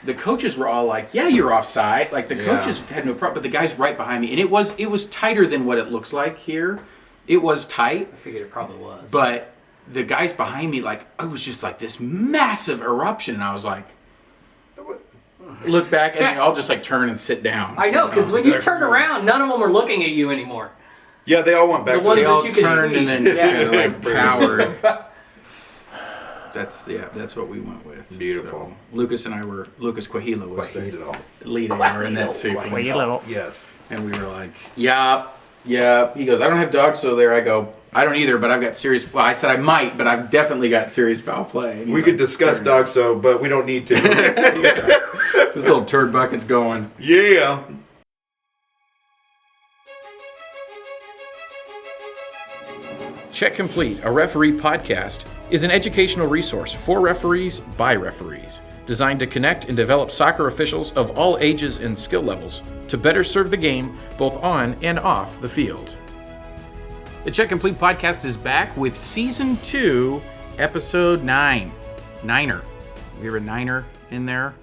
the coaches were all like, "Yeah, you're offside." Like the coaches had no problem, but the guys right behind me, and it was tighter than what it looks like here. It was tight. I figured it probably was. But the guys behind me, like, it was just like this massive eruption, and I was like, look back, and they all just like turn and sit down. I know, because when you turn around, none of them are looking at you anymore. Yeah, they all went back. The ones They all that you turned can see. and then like powered. That's what we went with. Beautiful. So, Lucas Quahilo was Quahilo. the lead AR in that suit. Yes. And we were like, yeah. He goes, I don't have dogs, so there I go. I don't either, but I've got serious. Well, I said I might, but I've definitely got serious foul play. We could discuss dogs, but we don't need to. This little turd bucket's going. Yeah. Check Complete, a referee podcast, is an educational resource for referees by referees, designed to connect and develop soccer officials of all ages and skill levels to better serve the game both on and off the field. The Check Complete podcast is back with Season 2, Episode 9. Niner. We have a niner in there.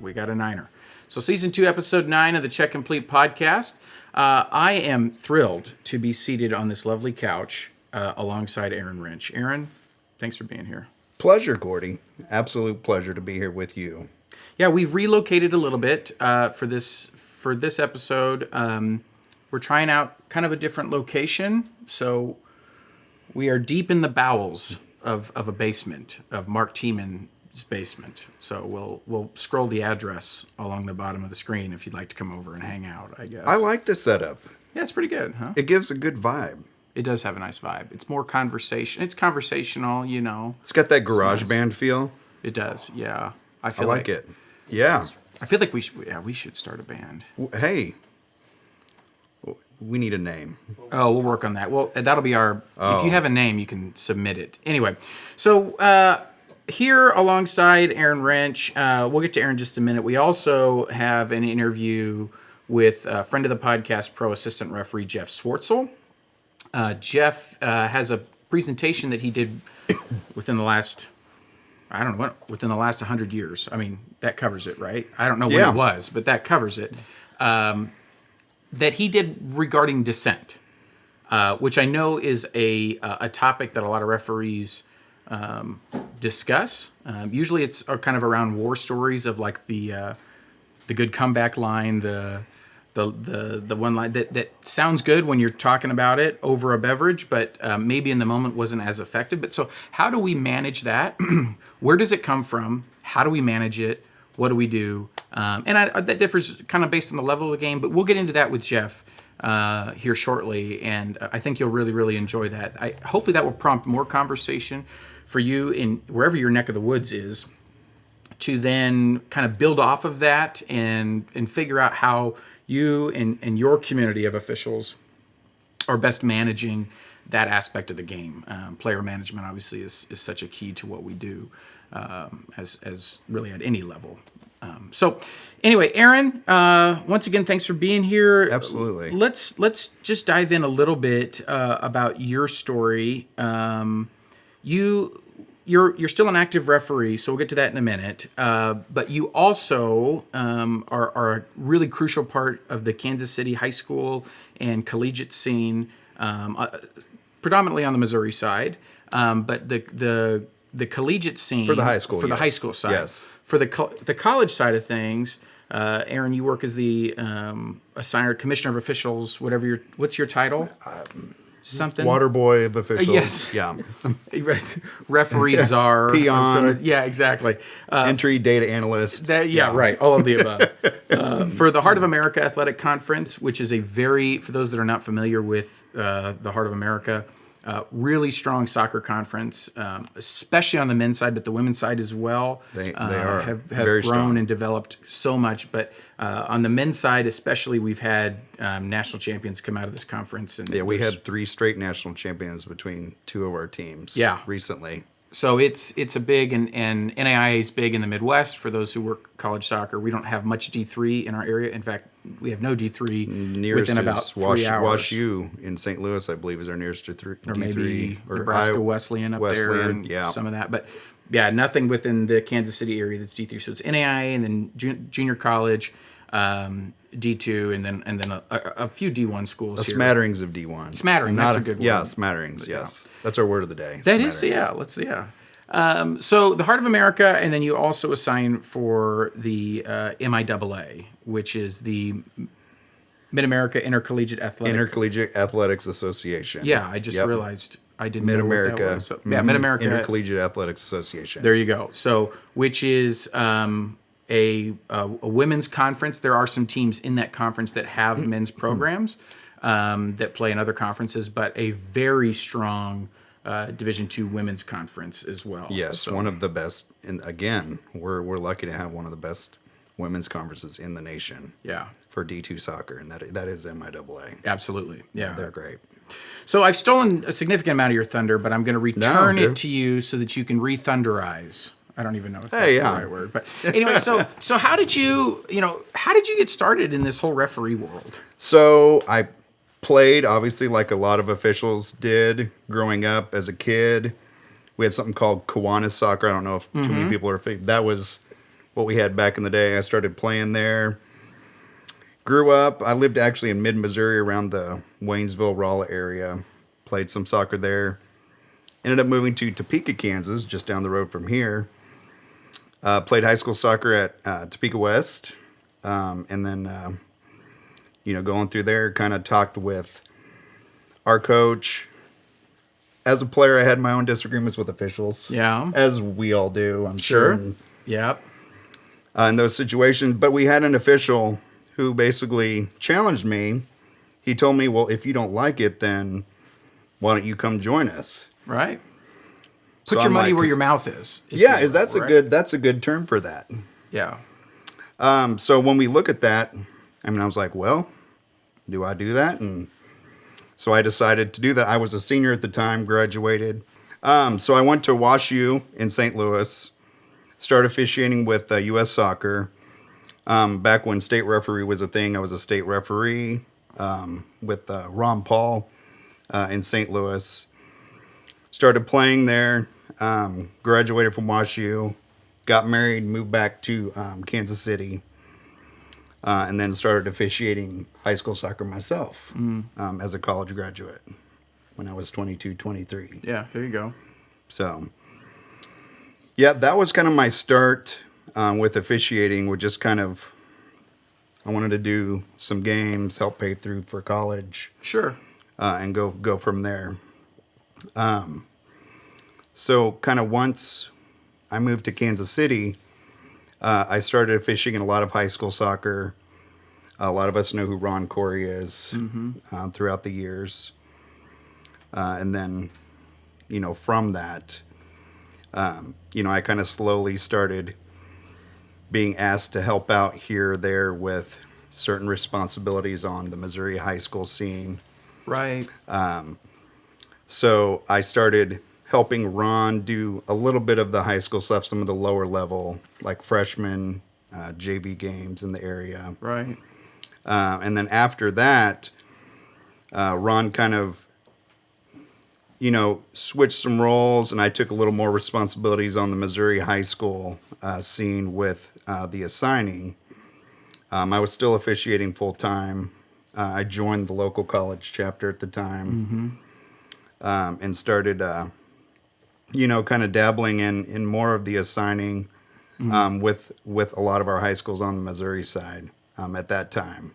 We got a niner. So Season 2, Episode 9 of the Check Complete podcast. I am thrilled to be seated on this lovely couch alongside Aaron Rench. Aaron, thanks for being here. Pleasure, Gordie. Absolute pleasure to be here with you. Yeah, we've relocated a little bit for this episode. We're trying out kind of a different location, so we are deep in the bowels of a basement, of Mark Tieman's basement. So we'll scroll the address along the bottom of the screen if you'd like to come over and hang out, I guess. I like this setup. Yeah, it's pretty good, huh? It gives a good vibe. It does have a nice vibe. It's more conversation. It's conversational, you know. It's got that garage band feel. It does, yeah. I like it. Yeah. I feel like we should start a band. Hey, we need a name. Oh, we'll work on that. Well, that'll be our... Oh. If you have a name, you can submit it. Anyway, so here alongside Aaron Rench, we'll get to Aaron in just a minute. We also have an interview with a friend of the podcast, pro assistant referee Jeff Swartzel. Jeff has a presentation that he did within the last 100 years. I mean, that covers it, right? I don't know when it was, but that covers it. That he did regarding dissent, which I know is a topic that a lot of referees discuss. Usually it's kind of around war stories of like the good comeback line, the one line that sounds good when you're talking about it over a beverage, but maybe in the moment wasn't as effective. But so how do we manage that? Where does it come from? How do we manage it? What do we do? That differs kind of based on the level of the game, but we'll get into that with Jeff here shortly, and I think you'll really, really enjoy that. Hopefully that will prompt more conversation for you in wherever your neck of the woods is, to then kind of build off of that and figure out how you and your community of officials are best managing that aspect of the game. Player management obviously is such a key to what we do as really at any level. So anyway, Aaron, once again, thanks for being here. Absolutely. Let's just dive in a little bit about your story. You're still an active referee, so we'll get to that in a minute. But you also are a really crucial part of the Kansas City high school and collegiate scene, predominantly on the Missouri side. But the collegiate scene for the high school, the high school side. Yes. For the college side of things, Aaron, you work as the assignor, commissioner of officials, what's your title? Something. Water boy of officials. Yes. Yeah. Referee czar. Peon. Yeah, exactly. Entry data analyst. Right. All of the above. For the Heart of America Athletic Conference, which is for those that are not familiar with the Heart of America, really strong soccer conference, especially on the men's side, but the women's side as well. They have very grown strong and developed so much. But on the men's side, especially, we've had national champions come out of this conference. And we had 3 straight national champions between 2 of our teams. Yeah. Recently. So it's a big, and NAIA is big in the Midwest. For those who work college soccer, we don't have much D3 in our area. In fact, we have no D3 Nearest within about is 3 hours. Wash U in St. Louis, I believe, is our nearest D3. Or maybe or Nebraska Wesleyan up there, Wesleyan, and yeah. some of that. But yeah, nothing within the Kansas City area that's D3. So it's NAIA, and then junior college, D2, and then a few D1 schools. A here. smatterings of D1. Smattering, that's a good word. Yeah, smatterings, yes. That's our word of the day. That is, smatterings. So the Heart of America, and then you also assign for the MIAA, which is the Mid-America Intercollegiate Athletic. Intercollegiate Athletics Association. Yeah, I just Yep. realized I didn't know what Mid-America. that was. So, yeah, Mid-America. Intercollegiate Athletics Association. There you go. So, which is a women's conference. There are some teams in that conference that have men's programs that play in other conferences, but a very strong Division II women's conference as well. Yes, So, one of the best. And again, we're lucky to have one of the best women's conferences in the nation. Yeah. For D2 soccer, and that is MIAA. Absolutely. Yeah. They're great. So I've stolen a significant amount of your thunder, but I'm going to return No, it to you so that you can re-thunderize. I don't even know if that's Hey, the yeah. right word, but anyway. So how did you get started in this whole referee world? So I played, obviously, like a lot of officials did growing up as a kid. We had something called Kiwanis soccer. I don't know if too many people are familiar. That was what we had back in the day. I started playing there. Grew up. I lived actually in mid-Missouri around the Waynesville, Rolla area. Played some soccer there. Ended up moving to Topeka, Kansas, just down the road from here. Played high school soccer at Topeka West. And then, going through there, kind of talked with our coach. As a player, I had my own disagreements with officials. Yeah. As we all do, I'm sure. And, Yep. in those situations. But we had an official who basically challenged me. He told me, well, if you don't like it, then why don't you come join us? Right. Put So your I'm money like, where your mouth is. if Yeah, you will, that's right? that's a good term for that. Yeah. So when we look at that, I was like, well, do I do that? And so I decided to do that. I was a senior at the time, graduated. So I went to Wash U in St. Louis, started officiating with U.S. Soccer. Back when state referee was a thing, I was a state referee with Ron Paul in St. Louis. Started playing there, graduated from Wash U, got married, moved back to Kansas City, and then started officiating high school soccer myself as a college graduate when I was 22, 23. Yeah. There you go. So, yeah, that was kind of my start with officiating, with just kind of, I wanted to do some games, help pay through for college, Sure. and go from there. So kind of once I moved to Kansas City, I started officiating in a lot of high school soccer. A lot of us know who Ron Corey is throughout the years. And then, from that, I kind of slowly started being asked to help out here or there with certain responsibilities on the Missouri high school scene. Right. So I started helping Ron do a little bit of the high school stuff, some of the lower level, like freshman JV games in the area. Right. And then after that, Ron kind of, switched some roles, and I took a little more responsibilities on the Missouri high school scene with the assigning. I was still officiating full time. I joined the local college chapter at the time, and started, kind of dabbling in more of the assigning with a lot of our high schools on the Missouri side at that time.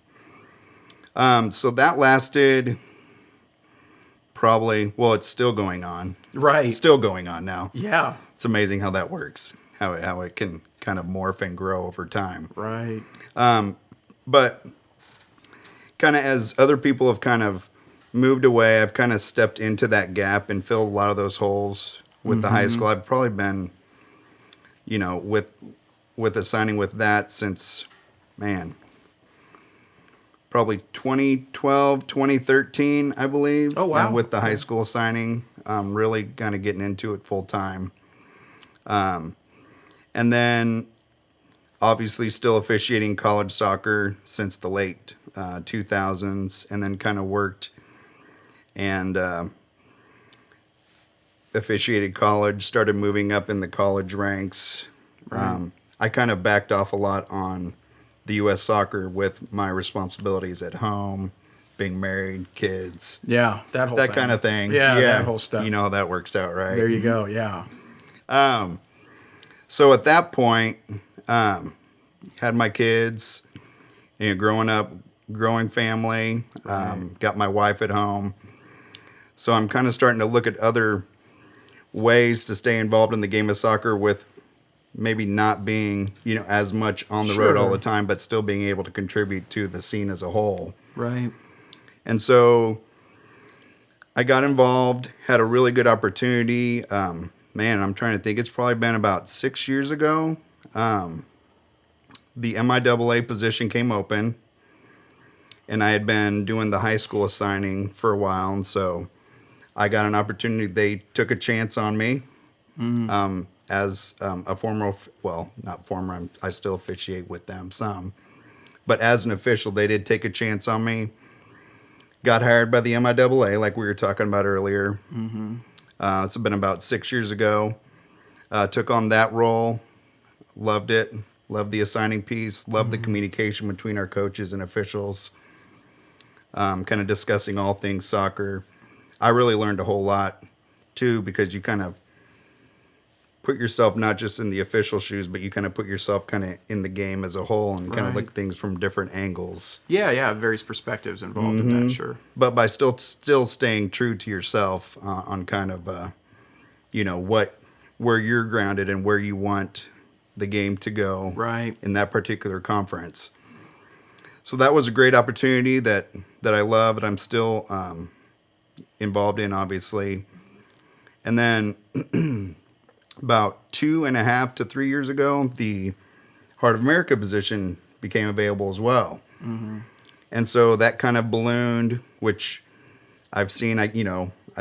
So that lasted probably, well, it's still going on. Right. It's still going on now. Yeah. It's amazing how that works, how it can kind of morph and grow over time. Right. But kind of as other people have kind of moved away, I've kind of stepped into that gap and filled a lot of those holes with the high school. I've probably been, with assigning with that since, probably 2012, 2013, I believe. Oh, wow. With the high school assigning, really kind of getting into it full time. And then obviously still officiating college soccer since the late 2000s, and then kind of worked and officiated college, started moving up in the college ranks. I kind of backed off a lot on the U.S. soccer with my responsibilities at home, being married, kids, Yeah, that whole that thing. kind of thing. Yeah, that whole stuff. You know how that works out, right? There you go. Yeah. So at that point, had my kids, you know, growing up, growing family, got my wife at home. So I'm kind of starting to look at other ways to stay involved in the game of soccer with maybe not being, you know, as much on the road all the time, but still being able to contribute to the scene as a whole. Right. And so I got involved, had a really good opportunity. Man, I'm trying to think. It's probably been about 6 years ago. The MIAA position came open, and I had been doing the high school assigning for a while, and so I got an opportunity. They took a chance on me as a former, well, not former, I still officiate with them some, but as an official, they did take a chance on me. Got hired by the MIAA, like we were talking about earlier. It's been about 6 years ago. Took on that role, loved it, loved the assigning piece, loved the communication between our coaches and officials, kind of discussing all things soccer. I really learned a whole lot, too, because you kind of put yourself not just in the official shoes, but you kind of put yourself kind of in the game as a whole and kind of look at things from different angles. Yeah, various perspectives involved in that, sure. But by still staying true to yourself on kind of, you know, where you're grounded and where you want the game to go in that particular conference. So that was a great opportunity that I love and I'm still involved in, obviously. And then about 2.5 to 3 years ago, the Heart of America position became available as well. And so that kind of ballooned, which I've seen, I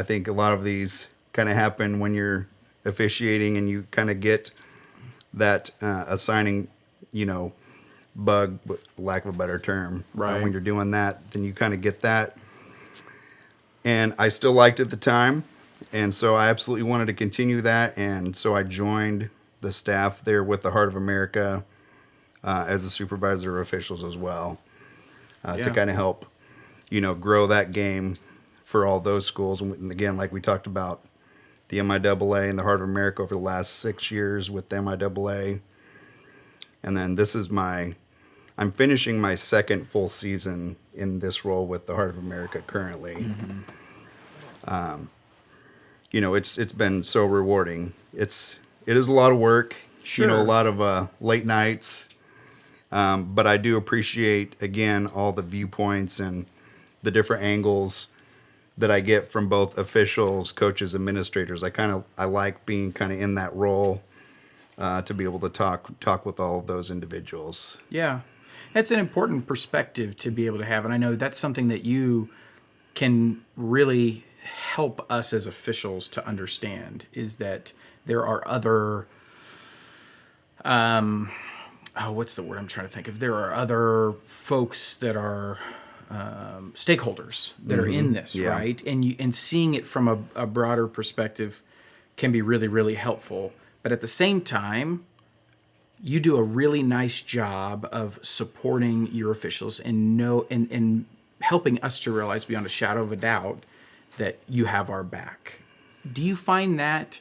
think a lot of these kind of happen when you're officiating and you kind of get that assigning, you know, bug, lack of a better term. When you're doing that, then you kind of get that. And I still liked it at the time. And so I absolutely wanted to continue that. And so I joined the staff there with the Heart of America as a supervisor of officials as well to kind of help, you know, grow that game for all those schools. And again, like we talked about, the MIAA and the Heart of America over the last 6 years with the MIAA. And then this is I'm finishing my second full season in this role with the Heart of America currently. You know, it's been so rewarding. It is a lot of work, you know, a lot of late nights. But I do appreciate, again, all the viewpoints and the different angles that I get from both officials, coaches, administrators. I like being kind of in that role to be able to talk with all of those individuals. Yeah, that's an important perspective to be able to have, and I know that's something that you can really help us as officials to understand, is that there are other what's the word I'm trying to think of? There are other folks that are stakeholders that are in this, right? And seeing it from a broader perspective can be really, really helpful. But at the same time, you do a really nice job of supporting your officials and helping us to realize beyond a shadow of a doubt that you have our back. Do you find that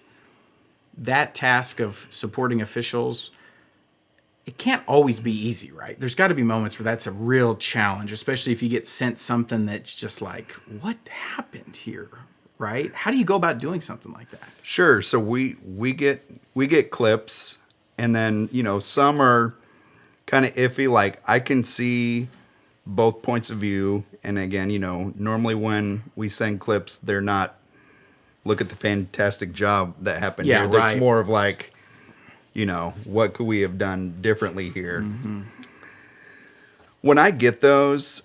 task of supporting officials, it can't always be easy, right? There's got to be moments where that's a real challenge, especially if you get sent something that's just like, what happened here, right? How do you go about doing something like that? Sure. So we get clips, and then, you know, some are kind of iffy. Like, I can see both points of view, and again, you know, normally when we send clips, they're not, look at the fantastic job that happened here. That's more of like, you know, what could we have done differently here? When I get those,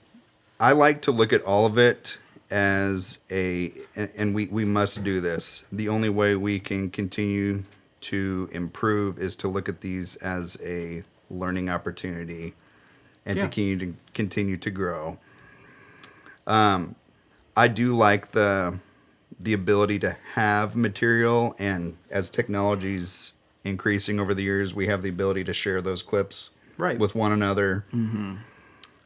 I like to look at all of it as and we must do this. The only way we can continue to improve is to look at these as a learning opportunity and to continue to grow. I do like the ability to have material, and as technology's increasing over the years, we have the ability to share those clips with one another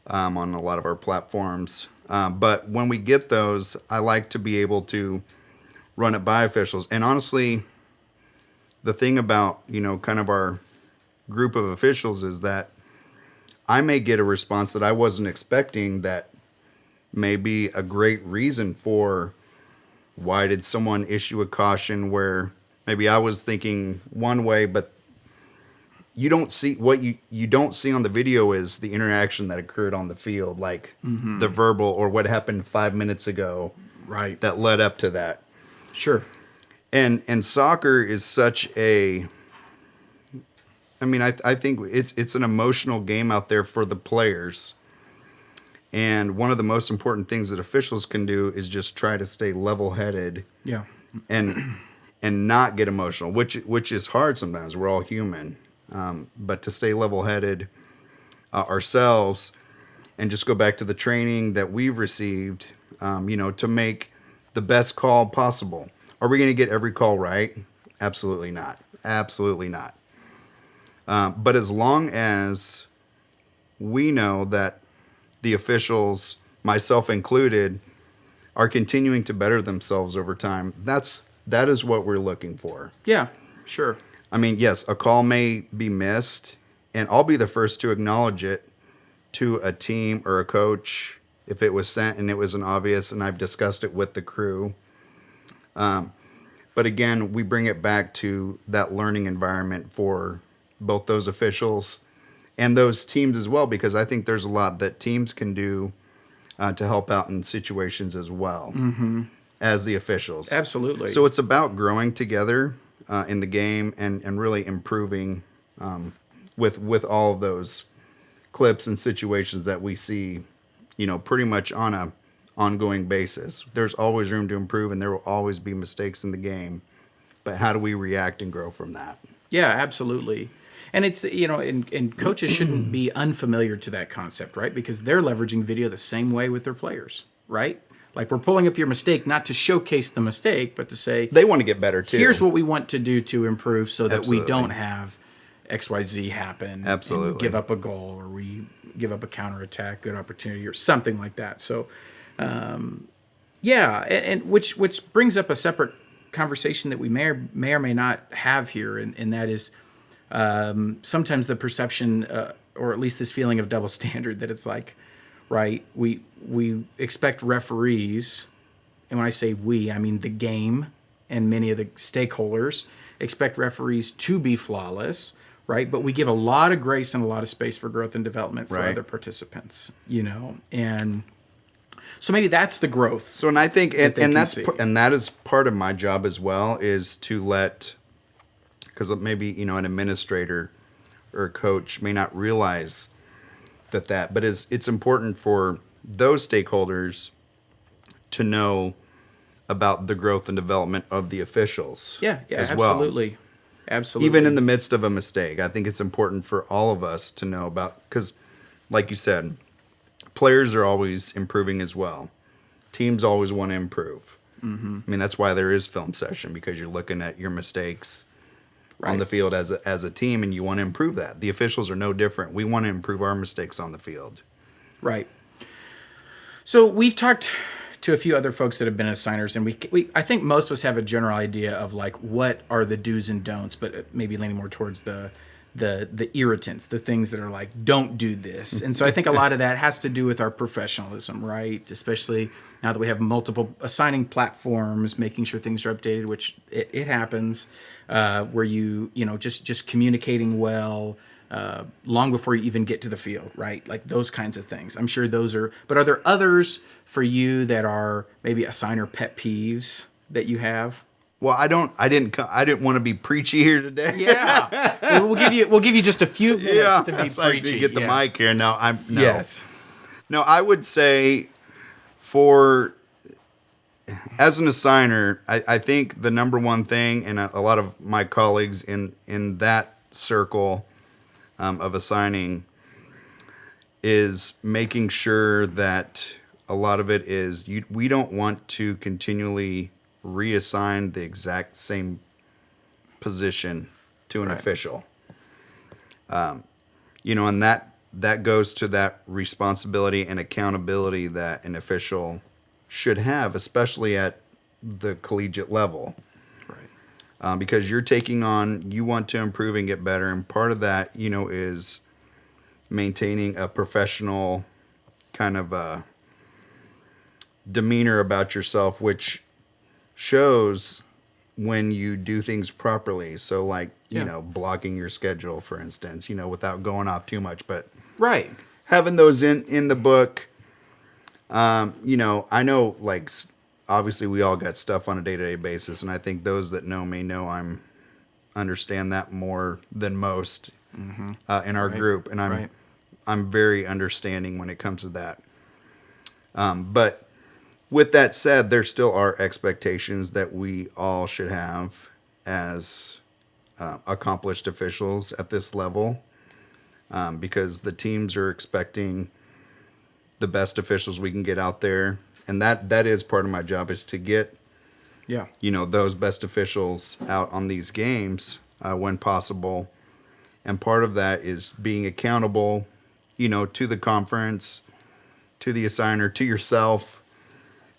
on a lot of our platforms. But when we get those, I like to be able to run it by officials. And honestly, the thing about, kind of our group of officials is that I may get a response that I wasn't expecting that may be a great reason for why did someone issue a caution where maybe I was thinking one way, but you don't see what you don't see on the video is the interaction that occurred on the field, like the verbal or what happened 5 minutes ago, Right. that led up to that. Sure. And soccer is such a, I think it's an emotional game out there for the players. And one of the most important things that officials can do is just try to stay level-headed. Yeah. And not get emotional, which is hard sometimes. We're all human. But to stay level-headed ourselves and just go back to the training that we've received, to make the best call possible. Are we going to get every call right? Absolutely not. Absolutely not. But as long as we know that the officials, myself included, are continuing to better themselves over time, that is what we're looking for. Yeah, sure. Yes, a call may be missed, and I'll be the first to acknowledge it to a team or a coach if it was sent and it was an obvious, and I've discussed it with the crew. But again, we bring it back to that learning environment for both those officials and those teams as well, because I think there's a lot that teams can do to help out in situations as well as the officials. Absolutely. So it's about growing together in the game and really improving with all of those clips and situations that we see, pretty much on a ongoing basis. There's always room to improve, and there will always be mistakes in the game. But how do we react and grow from that? Yeah, absolutely. And it's, and coaches shouldn't be unfamiliar to that concept, right? Because they're leveraging video the same way with their players, right? Like, we're pulling up your mistake, not to showcase the mistake, but to say, they want to get better too. Here's what we want to do to improve so that Absolutely. we don't have XYZ happen. Absolutely. And give up a goal, or we give up a counterattack, good opportunity, or something like that. So, and which brings up a separate conversation that we may or may not have here, and that is sometimes the perception, or at least this feeling of double standard, that it's like, right, we expect referees, and when I say we, I mean the game and many of the stakeholders expect referees to be flawless, right? But we give a lot of grace and a lot of space for growth and development for other participants, and so maybe that's the growth. So, and I think, and that is part of my job as well, is to let, because maybe, an administrator or a coach may not realize that, but it's important for those stakeholders to know about the growth and development of the officials. Yeah, as absolutely. well. Absolutely. Even in the midst of a mistake, I think it's important for all of us to know about, because like you said, players are always improving as well. Teams always want to improve. That's why there is film session, because you're looking at your mistakes on the field as a team, and you want to improve that. The officials are no different. We want to improve our mistakes on the field. Right. So we've talked to a few other folks that have been assigners, and we I think most of us have a general idea of like what are the do's and don'ts, but maybe leaning more towards the irritants, the things that are like, don't do this. And so I think a lot of that has to do with our professionalism, right? Especially now that we have multiple assigning platforms, making sure things are updated, which it happens, where just communicating well, long before you even get to the field, right? Like those kinds of things. I'm sure those are, but are there others for you that are maybe assigner pet peeves that you have? Well, I didn't want to be preachy here today. Yeah, we'll give you just a few minutes to be preachy. To get the mic here. No. Yes. No, I would say as an assigner, I think the number one thing, and a lot of my colleagues in that circle of assigning, is making sure that a lot of it is we don't want to continually reassign the exact same position to an official. And that goes to that responsibility and accountability that an official should have, especially at the collegiate level. Right. Because you're taking on, you want to improve and get better. And part of that, is maintaining a professional kind of demeanor about yourself, which shows when you do things properly. So like, blocking your schedule, for instance, without going off too much, but Right. having those in the book. I know, like, obviously we all got stuff on a day-to-day basis, and I think those that know me know understand that more than most in our group, and I'm very understanding when it comes to that. But with that said, there still are expectations that we all should have as accomplished officials at this level, because the teams are expecting the best officials we can get out there. And that is part of my job, is to get, those best officials out on these games when possible. And part of that is being accountable, to the conference, to the assigner, to yourself,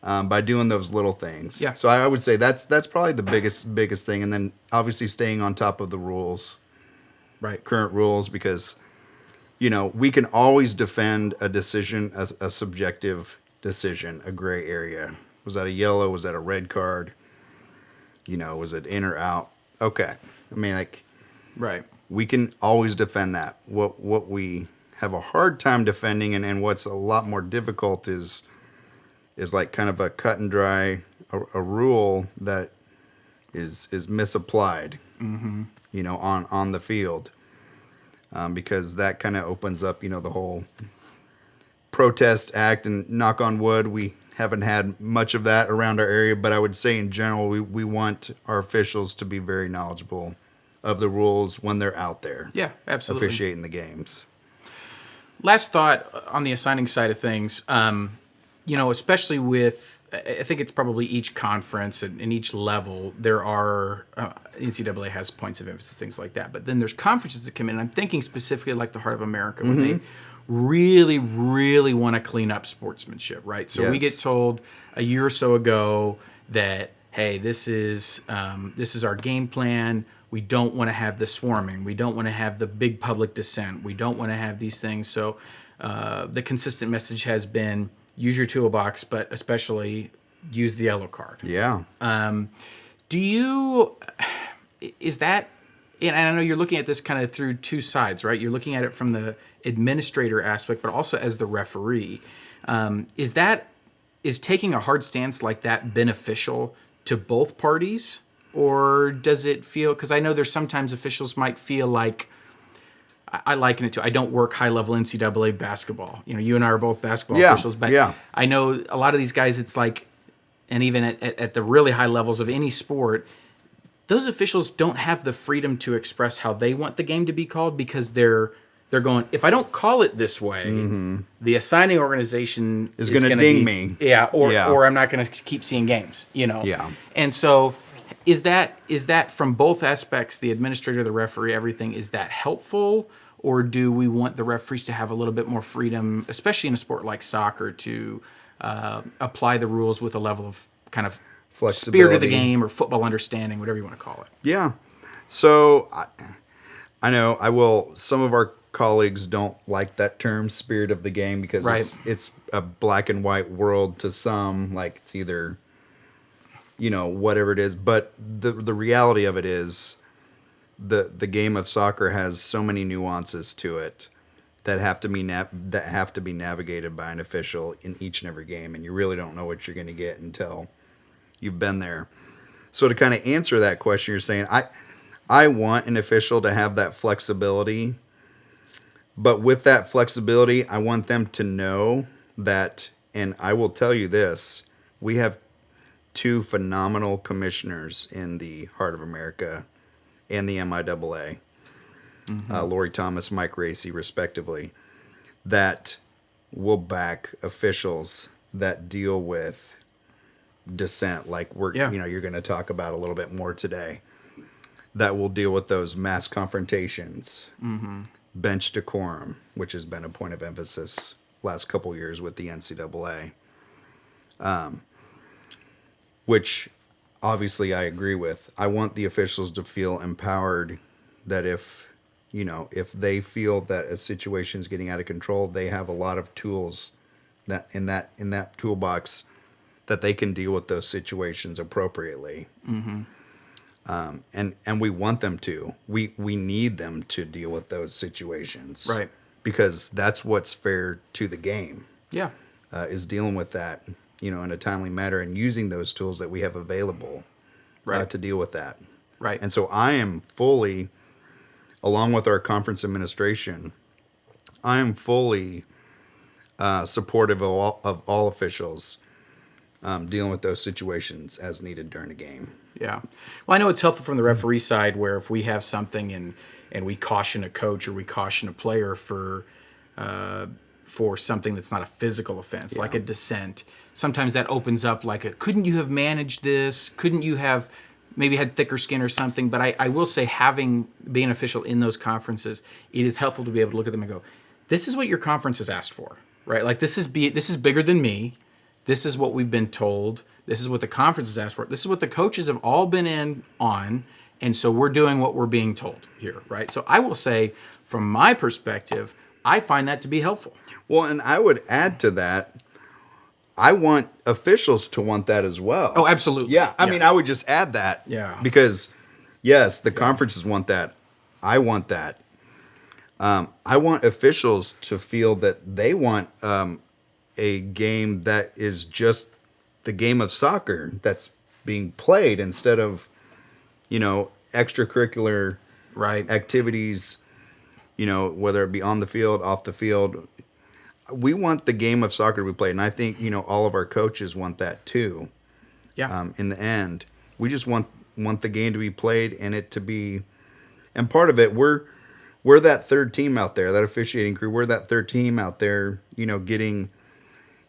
by doing those little things. Yeah. So I would say that's probably the biggest thing. And then obviously staying on top of the rules, Right. current rules, because we can always defend a decision, a subjective decision, a gray area. Was that a yellow? Was that a red card? Was it in or out? Okay. I mean, like, Right. we can always defend that. What we have a hard time defending, and what's a lot more difficult is like kind of a cut and dry, a rule that is misapplied, on the field. Because that kind of opens up, the whole protest act, and knock on wood, we haven't had much of that around our area. But I would say in general, we want our officials to be very knowledgeable of the rules when they're out there. Yeah, absolutely. Officiating the games. Last thought on the assigning side of things, especially with, I think it's probably each conference and each level, there are, NCAA has points of emphasis, things like that. But then there's conferences that come in. I'm thinking specifically like the Heart of America, when they really, really want to clean up sportsmanship, right? So we Yes. get told a year or so ago that, hey, this is our game plan. We don't want to have the swarming. We don't want to have the big public dissent. We don't want to have these things. So the consistent message has been, use your toolbox, but especially use the yellow card. Yeah. Is that, and I know you're looking at this kind of through two sides, right? You're looking at it from the administrator aspect, but also as the referee. Is taking a hard stance like that beneficial to both parties? Or does it feel, because I know there's sometimes officials might feel like, I liken it to, I don't work high-level NCAA basketball. You and I are both basketball officials, but I know a lot of these guys, it's like, and even at the really high levels of any sport, those officials don't have the freedom to express how they want the game to be called, because they're going, if I don't call it this way, the assigning organization is going to ding me. Yeah, or I'm not going to keep seeing games, Yeah. And so is that from both aspects, the administrator, the referee, everything, is that helpful? Or do we want the referees to have a little bit more freedom, especially in a sport like soccer, to apply the rules with a level of kind of spirit of the game or football understanding, whatever you want to call it? Yeah. So I know some of our colleagues don't like that term, spirit of the game, because it's a black and white world to some, like it's either, whatever it is. But the reality of it is the game of soccer has so many nuances to it that have to be navigated by an official in each and every game, and you really don't know what you're going to get until you've been there. So to kind of answer that question, you're saying I want an official to have that flexibility, but with that flexibility, I want them to know that, and I will tell you this, we have two phenomenal commissioners in the Heart of America and the MIAA, Lori Thomas, Mike Racy, respectively, that will back officials that deal with dissent, like you're going to talk about a little bit more today, that will deal with those mass confrontations, bench decorum, which has been a point of emphasis last couple years with the NCAA, which obviously I agree with. I want the officials to feel empowered that if they feel that a situation is getting out of control, they have a lot of tools that in that toolbox that they can deal with those situations appropriately. And we want them to. We need them to deal with those situations. Right. Because that's what's fair to the game. Yeah. Is dealing with that, in a timely manner and using those tools that we have available to deal with that. Right. And so I am fully, along with our conference administration, I am fully supportive of all officials dealing with those situations as needed during a game. Yeah. Well, I know it's helpful from the referee side where if we have something and we caution a coach or we caution a player for something that's not a physical offense, like a dissent, sometimes that opens up like couldn't you have managed this? Couldn't you have maybe had thicker skin or something? But I will say being an official in those conferences, it is helpful to be able to look at them and go, this is what your conference has asked for, right? Like this is bigger than me. This is what we've been told. This is what the conference has asked for. This is what the coaches have all been on. And so we're doing what we're being told here, right? So I will say, from my perspective, I find that to be helpful. Well, and I would add to that, I want officials to want that as well. Oh, absolutely. Yeah, I mean, I would just add that. Yeah. Because, yes, the conferences want that. I want that. I want officials to feel that they want a game that is just the game of soccer that's being played instead of, extracurricular activities, whether it be on the field, off the field. We want the game of soccer to be played. And I think, all of our coaches want that too. Yeah. In the end, we just want the game to be played and it to be, and part of it, we're that third team out there, that officiating crew. We're that third team out there, getting,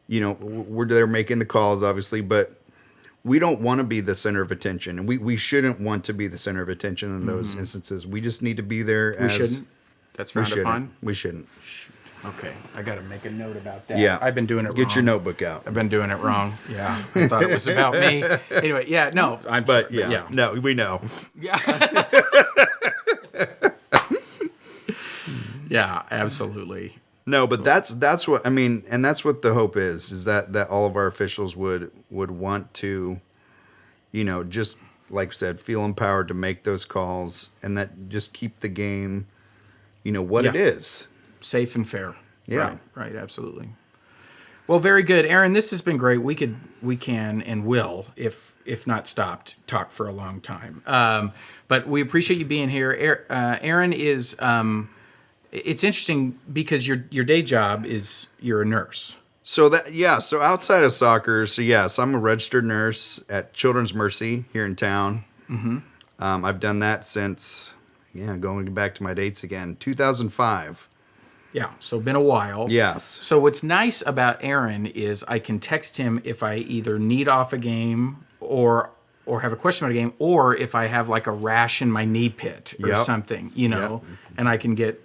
we're there making the calls, obviously, but we don't want to be the center of attention. And we shouldn't want to be the center of attention in those instances. We just need to be there we shouldn't? That's frowned upon? We shouldn't. Okay, I got to make a note about that. Yeah. I've been doing it wrong. Get your notebook out. I've been doing it wrong. Yeah. I thought it was about me. Anyway, yeah, no. No, we know. Yeah. Yeah, absolutely. No, but that's what I mean, and that's what the hope is that all of our officials would want to, just like I said, feel empowered to make those calls and that just keep the game, what it is. Safe and fair. Yeah. Right, absolutely. Well, very good. Aaron, this has been great. We can and will, if not stopped, talk for a long time. But we appreciate you being here. Aaron is it's interesting because your day job is you're a nurse. So outside of soccer, yes, I'm a registered nurse at Children's Mercy here in town. Mm-hmm. I've done that since, going back to my dates again, 2005. Yeah, so been a while. Yes. So what's nice about Aaron is I can text him if I either need off a game or have a question about a game, or if I have like a rash in my knee pit or something, and I can get,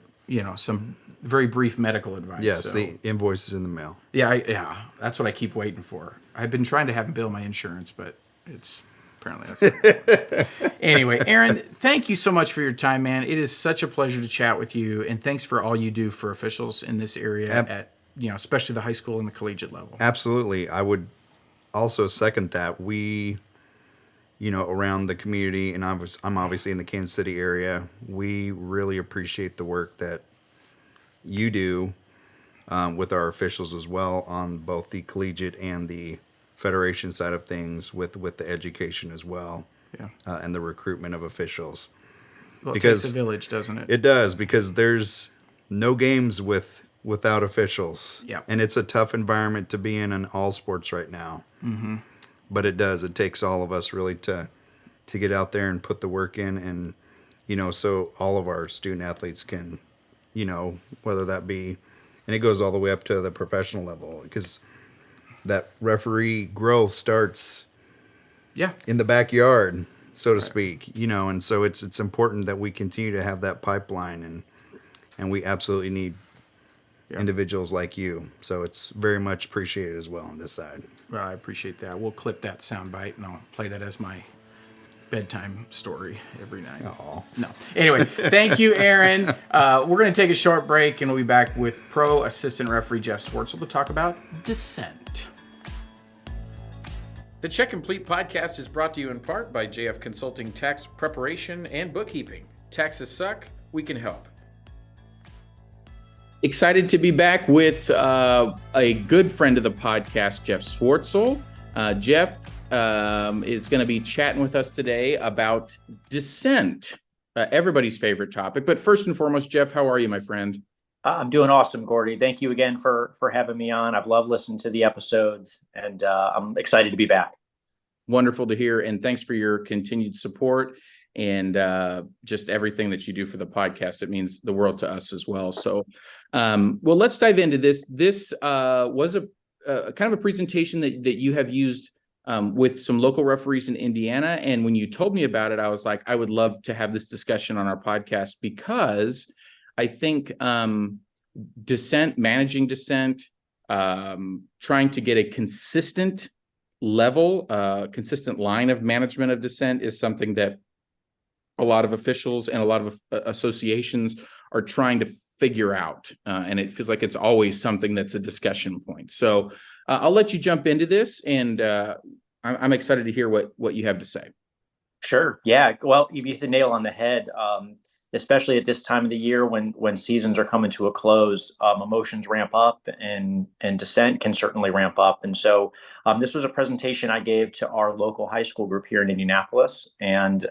some very brief medical advice. Yes, so. The invoice is in the mail. Yeah, that's what I keep waiting for. I've been trying to have him bill my insurance, but it's apparently that's Anyway, Aaron, thank you so much for your time, man. It is such a pleasure to chat with you, and thanks for all you do for officials in this area at especially the high school and the collegiate level. Absolutely. I would also second that. We, around the community, and I'm obviously in the Kansas City area, we really appreciate the work that you do with our officials as well on both the collegiate and the federation side of things with the education as well, and the recruitment of officials. Well, it takes a village, doesn't it? It does, because there's no games without officials. Yeah. And it's a tough environment to be in all sports right now. Mm-hmm. but it does. It takes all of us really to get out there and put the work in, and so all of our student athletes can, whether that be, and it goes all the way up to the professional level, because that referee growth starts in the backyard, so to speak, and so it's important that we continue to have that pipeline, and we absolutely need individuals like you. So it's very much appreciated as well on this side. Well, I appreciate that. We'll clip that soundbite and I'll play that as my bedtime story every night. Oh no. Anyway, thank you, Aaron. We're going to take a short break and we'll be back with pro assistant referee Jeff Swartzel to talk about dissent. The Check Complete podcast is brought to you in part by JF Consulting Tax Preparation and Bookkeeping. Taxes suck, we can help. Excited to be back with a good friend of the podcast, Jeff Swartzel. Jeff is going to be chatting with us today about dissent, everybody's favorite topic. But first and foremost, Jeff, how are you, my friend? I'm doing awesome, Gordie. Thank you again for having me on. I've loved listening to the episodes, and I'm excited to be back. Wonderful to hear, and thanks for your continued support and just everything that you do for the podcast. It means the world to us as well. So, well, let's dive into this. This was a kind of a presentation that you have used with some local referees in Indiana. And when you told me about it, I was like, I would love to have this discussion on our podcast, because I think dissent, managing dissent, trying to get a consistent level, consistent line of management of dissent is something that a lot of officials and a lot of associations are trying to figure out. And it feels like it's always something that's a discussion point. So I'll let you jump into this, and I'm excited to hear what you have to say. Sure. Yeah. Well, you hit the nail on the head, especially at this time of the year when seasons are coming to a close. Emotions ramp up, and dissent can certainly ramp up. And so this was a presentation I gave to our local high school group here in Indianapolis. And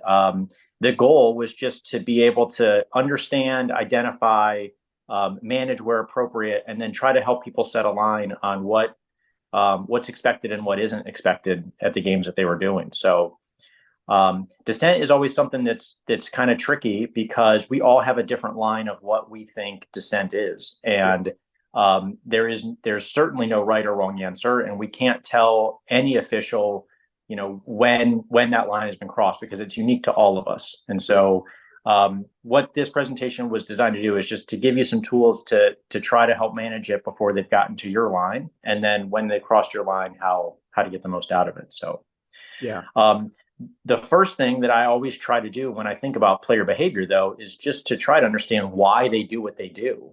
the goal was just to be able to understand, identify, manage where appropriate, and then try to help people set a line on what's expected and what isn't expected at the games that they were doing. So dissent is always something that's kind of tricky, because we all have a different line of what we think dissent is. And there's certainly no right or wrong answer. And we can't tell any official, when that line has been crossed, because it's unique to all of us. And so what this presentation was designed to do is just to give you some tools to try to help manage it before they've gotten to your line. And then when they've crossed your line, how to get the most out of it. So, yeah. The first thing that I always try to do when I think about player behavior, though, is just to try to understand why they do what they do.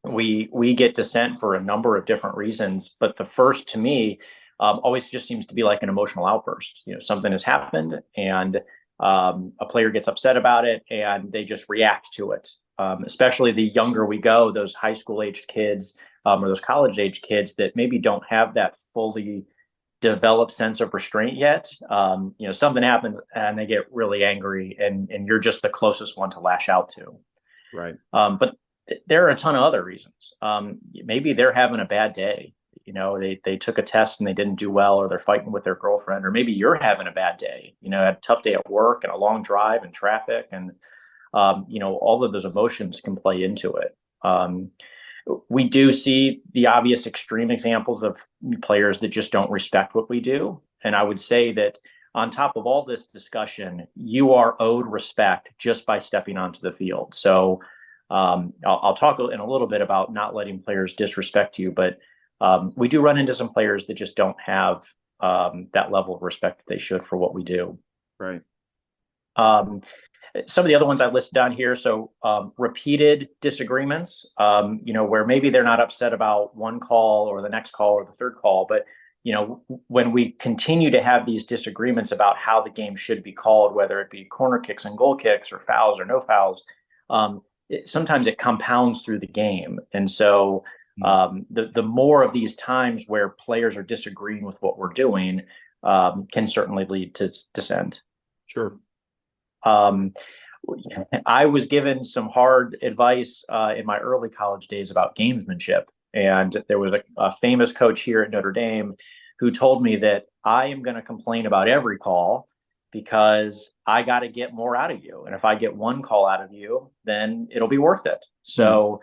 We get dissent for a number of different reasons, but the first, to me, always just seems to be like an emotional outburst. Something has happened, and a player gets upset about it, and they just react to it. Especially the younger we go, those high school aged kids or those college aged kids that maybe don't have that fully developed sense of restraint yet. Something happens and they get really angry, and you're just the closest one to lash out to. Right. But there are a ton of other reasons. Maybe they're having a bad day. They took a test and they didn't do well, or they're fighting with their girlfriend, or maybe you're having a bad day, had a tough day at work and a long drive and traffic. And, all of those emotions can play into it. We do see the obvious extreme examples of players that just don't respect what we do. And I would say that on top of all this discussion, you are owed respect just by stepping onto the field. So I'll talk in a little bit about not letting players disrespect you, but we do run into some players that just don't have that level of respect that they should for what we do. Right. Some of the other ones I listed down here. So repeated disagreements, where maybe they're not upset about one call or the next call or the third call, but when we continue to have these disagreements about how the game should be called, whether it be corner kicks and goal kicks or fouls or no fouls, sometimes it compounds through the game. And so the more of these times where players are disagreeing with what we're doing can certainly lead to dissent. Sure. I was given some hard advice in my early college days about gamesmanship. And there was a famous coach here at Notre Dame who told me that I am going to complain about every call because I got to get more out of you. And if I get one call out of you, then it'll be worth it. So,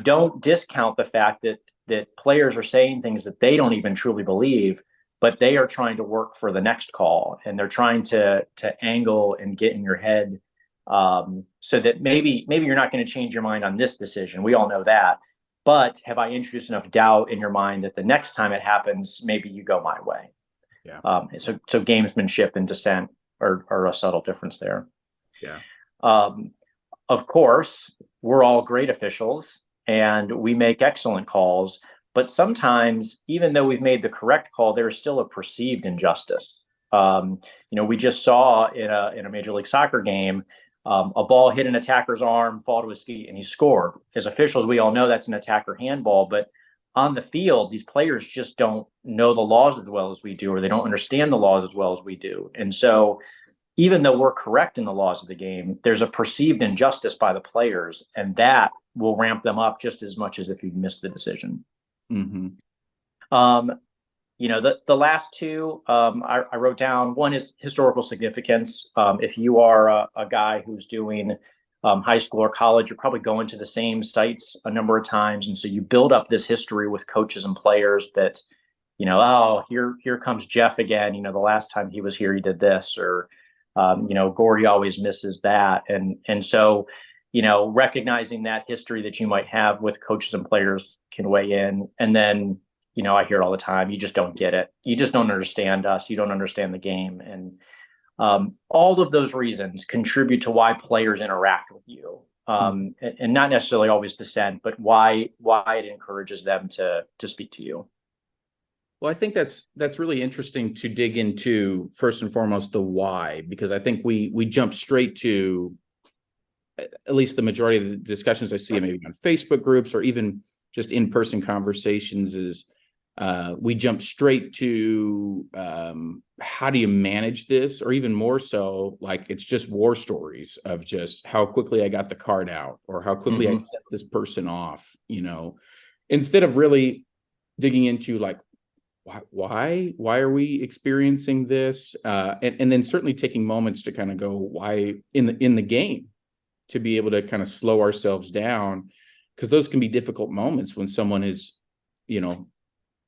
don't discount the fact that players are saying things that they don't even truly believe, but they are trying to work for the next call, and they're trying to angle and get in your head, so that maybe you're not going to change your mind on this decision. We all know that. But have I introduced enough doubt in your mind that the next time it happens, maybe you go my way? Yeah. So gamesmanship and dissent are a subtle difference there. Yeah. Of course, we're all great officials and we make excellent calls, but sometimes, even though we've made the correct call, there is still a perceived injustice. We just saw in a Major League Soccer game, a ball hit an attacker's arm, fall to his feet, and he scored. As officials, we all know that's an attacker handball, but on the field, these players just don't know the laws as well as we do, or they don't understand the laws as well as we do. And so even though we're correct in the laws of the game, there's a perceived injustice by the players, and that will ramp them up just as much as if you missed the decision. Mm-hmm. The last two, I wrote down. One is historical significance. If you are a guy who's doing high school or college, you're probably going to the same sites a number of times. And so you build up this history with coaches and players that, here comes Jeff again. The last time he was here, he did this, or, Gordie always misses that. And so, recognizing that history that you might have with coaches and players can weigh in. And then, I hear it all the time. You just don't get it. You just don't understand us. You don't understand the game. And all of those reasons contribute to why players interact with you, and not necessarily always dissent, but why it encourages them to speak to you. Well, I think that's really interesting to dig into, first and foremost, the why, because I think we jump straight to, at least the majority of the discussions I see maybe on Facebook groups or even just in-person conversations is we jump straight to how do you manage this, or even more so, like it's just war stories of just how quickly I got the card out or how quickly I sent this person off, instead of really digging into like, why are we experiencing this? And then certainly taking moments to kind of go, why in the game, to be able to kind of slow ourselves down, because those can be difficult moments when someone is,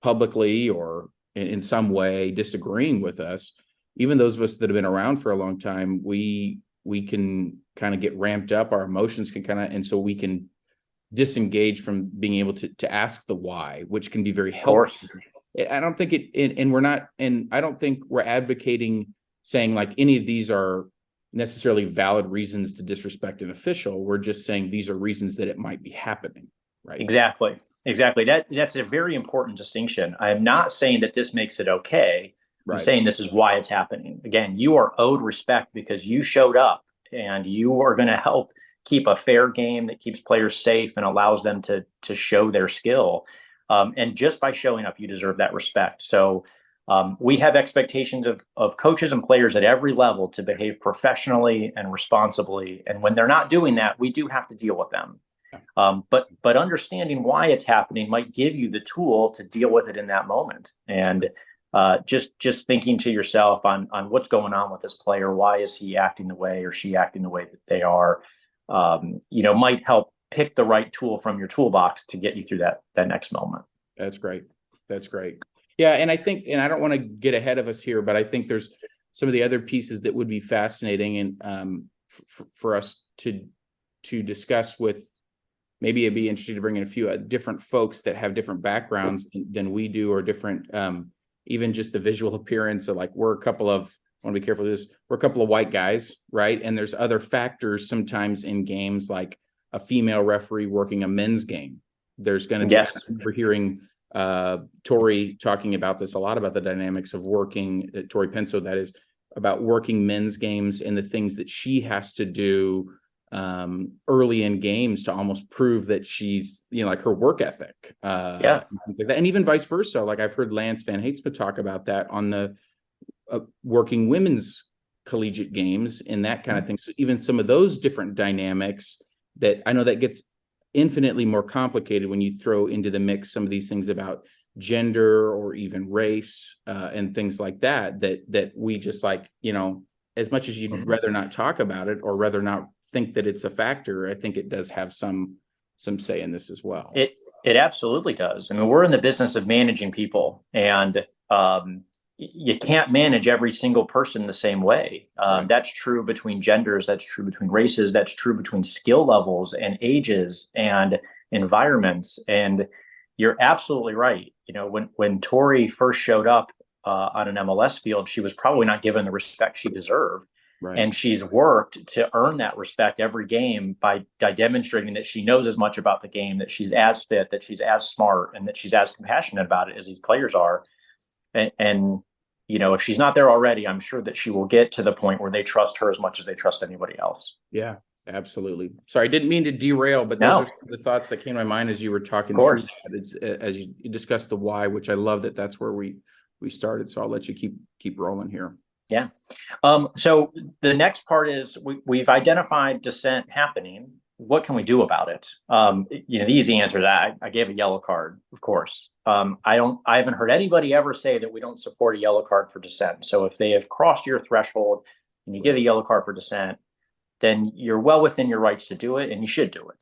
publicly or in some way disagreeing with us. Even those of us that have been around for a long time, we can kind of get ramped up, our emotions can and so we can disengage from being able to ask the why, which can be very helpful. I don't think I don't think we're advocating saying like any of these are necessarily valid reasons to disrespect an official. We're just saying these are reasons that it might be happening, right? Exactly. That's a very important distinction. I am not saying that this makes it okay. I'm saying this is why it's happening. Again, you are owed respect because you showed up, and you are going to help keep a fair game that keeps players safe and allows them to show their skill. And just by showing up, you deserve that respect. So we have expectations of coaches and players at every level to behave professionally and responsibly. And when they're not doing that, we do have to deal with them. But understanding why it's happening might give you the tool to deal with it in that moment. And just thinking to yourself on what's going on with this player, why is he acting the way or she acting the way that they are, might help pick the right tool from your toolbox to get you through that next moment. That's great. Yeah. And I think, and I don't want to get ahead of us here, but I think there's some of the other pieces that would be fascinating and for us to discuss with. Maybe it'd be interesting to bring in a few different folks that have different backgrounds than we do, or different, even just the visual appearance. So like I want to be careful of this. We're a couple of white guys, right? And there's other factors sometimes in games, like a female referee working a men's game. There's going to be, we're hearing Tori talking about this a lot, about the dynamics of working, Tori Penso, that is, about working men's games and the things that she has to do early in games to almost prove that she's, like her work ethic, and things like that. And even vice versa. Like I've heard Lance Van Hatesma talk about that on the working women's collegiate games and that kind of thing. So even some of those different dynamics that I know that gets infinitely more complicated when you throw into the mix some of these things about gender or even race and things like that we just like, as much as you'd rather not talk about it or rather not think that it's a factor, I think it does have some say in this as well. It absolutely does. I mean, we're in the business of managing people, and you can't manage every single person the same way. Right. That's true between genders. That's true between races. That's true between skill levels and ages and environments. And you're absolutely right. When Tori first showed up on an MLS field, she was probably not given the respect she deserved. Right. And she's worked to earn that respect every game by demonstrating that she knows as much about the game, that she's as fit, that she's as smart, and that she's as compassionate about it as these players are. And if she's not there already, I'm sure that she will get to the point where they trust her as much as they trust anybody else. Yeah, absolutely. Sorry, I didn't mean to derail, but those are the thoughts that came to my mind as you were talking through that, as you discussed the why, which I love that's where we started. So I'll let you keep rolling here. Yeah. So the next part is we've identified dissent happening. What can we do about it? The easy answer is I gave a yellow card, of course. I haven't heard anybody ever say that we don't support a yellow card for dissent. So if they have crossed your threshold and you give a yellow card for dissent, then you're well within your rights to do it, and you should do it.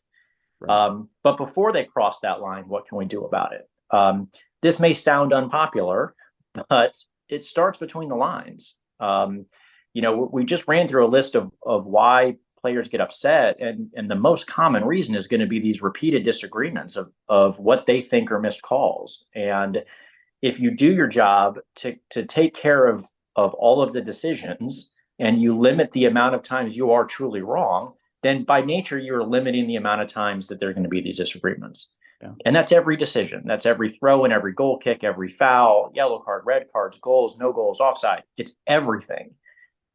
Right. But before they cross that line, what can we do about it? This may sound unpopular, but it starts between the lines. We just ran through a list of why players get upset, and the most common reason is going to be these repeated disagreements of what they think are missed calls. And if you do your job to take care of all of the decisions, and you limit the amount of times you are truly wrong, then by nature you're limiting the amount of times that there are going to be these disagreements. Yeah. And that's every decision. That's every throw in, every goal kick, every foul, yellow card, red cards, goals, no goals, offside. It's everything.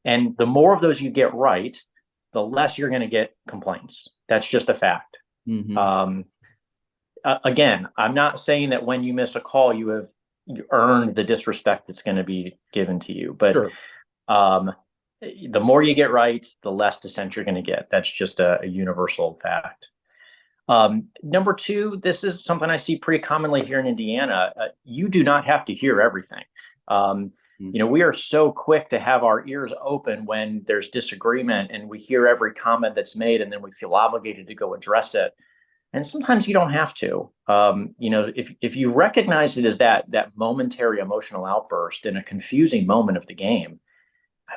And the more of those you get right, the less you're going to get complaints. That's just a fact. Mm-hmm. Again, I'm not saying that when you miss a call, you earned the disrespect that's going to be given to you. But sure. The more you get right, the less dissent you're going to get. That's just a universal fact. Number two, this is something I see pretty commonly here in Indiana. You do not have to hear everything. We are so quick to have our ears open when there's disagreement, and we hear every comment that's made, and then we feel obligated to go address it. And sometimes you don't have to. If you recognize it as that momentary emotional outburst in a confusing moment of the game,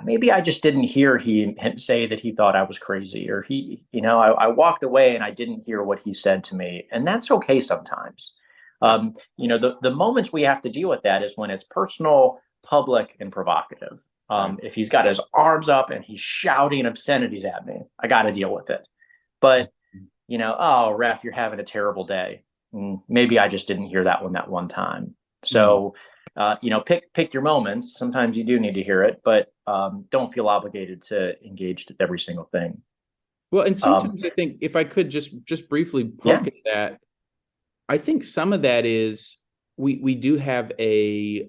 maybe I just didn't hear him say that he thought I was crazy, or I walked away and I didn't hear what he said to me. And that's okay sometimes. The moments we have to deal with that is when it's personal, public, and provocative. If he's got his arms up and he's shouting obscenities at me, I got to deal with it. But, oh, ref, you're having a terrible day. Maybe I just didn't hear that one time. So, pick your moments. Sometimes you do need to hear it, but don't feel obligated to engage with every single thing. Well, and sometimes I think if I could just briefly poke at that, I think some of that is we do have a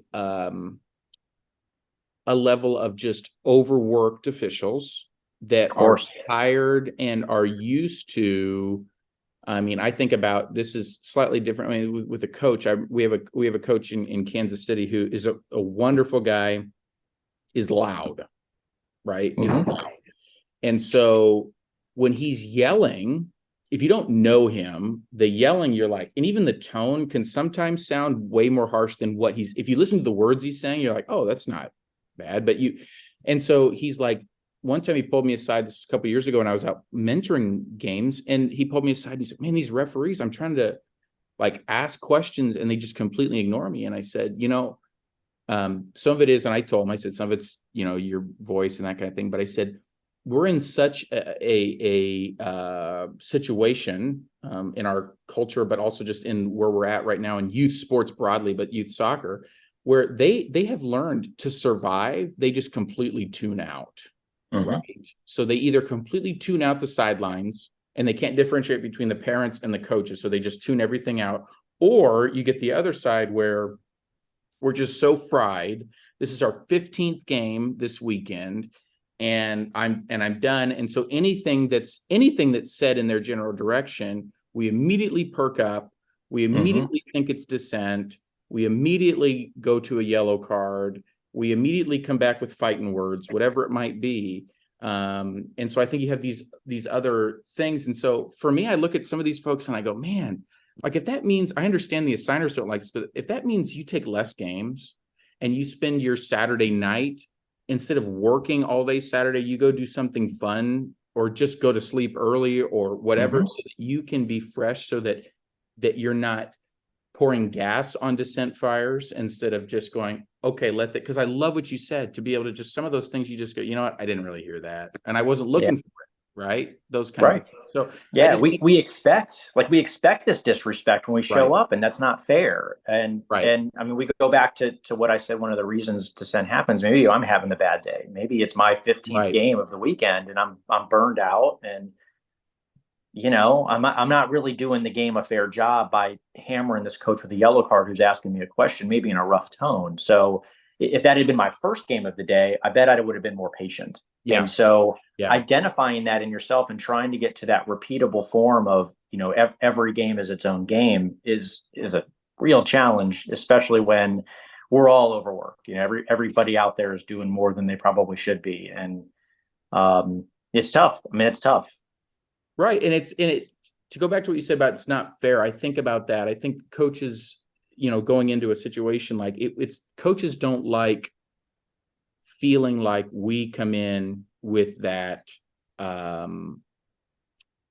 level of just overworked officials that are tired and are used to. I mean, I think about this is slightly different. I mean, with a coach, we have a coach in Kansas City who is a wonderful guy, is loud, right? Mm-hmm. Is loud. And so when he's yelling, if you don't know him, the yelling, you're like, and even the tone can sometimes sound way more harsh than what if you listen to the words he's saying, you're like, oh, that's not bad. And so he's like, one time he pulled me aside, this was a couple of years ago, and I was out mentoring games, and he pulled me aside and he said, man, these referees, I'm trying to ask questions and they just completely ignore me. And I said, some of it is, and I told him, I said, some of it's, your voice and that kind of thing. But I said, we're in such a situation in our culture, but also just in where we're at right now in youth sports broadly, but youth soccer, where they have learned to survive. They just completely tune out. Mm-hmm. Right. So they either completely tune out the sidelines and they can't differentiate between the parents and the coaches. So they just tune everything out. Or you get the other side where we're just so fried. This is our 15th game this weekend and I'm done. And so anything that's said in their general direction, we immediately perk up. We immediately think it's dissent. we immediately go to a yellow card. We immediately come back with fighting words, whatever it might be. And so I think you have these other things. And so for me, I look at some of these folks and I go, man, like if that means, I understand the assigners don't like this, but if that means you take less games and you spend your Saturday night, instead of working all day Saturday, you go do something fun or just go to sleep early or whatever, so that you can be fresh, so that you're not pouring gas on dissent fires instead of just going, okay, let that, because I love what you said, to be able to just, some of those things you just go, you know what, I didn't really hear that. And I wasn't looking for it, right? Those kinds of things. So yeah, we expect this disrespect when we show up, and that's not fair. And and I mean, we go back to what I said, one of the reasons dissent happens, maybe I'm having a bad day. Maybe it's my 15th game of the weekend and I'm burned out, and you know, I'm not really doing the game a fair job by hammering this coach with a yellow card who's asking me a question, maybe in a rough tone. So if that had been my first game of the day, I bet I would have been more patient. And so identifying that in yourself and trying to get to that repeatable form of, you know, every game is its own game is a real challenge, especially when we're all overworked. You know, everybody out there is doing more than they probably should be. And it's tough. I mean, it's tough. Right. And to go back to what you said about it's not fair, I think about that. I think coaches, you know, going into a situation like it's coaches don't like feeling like we come in with that,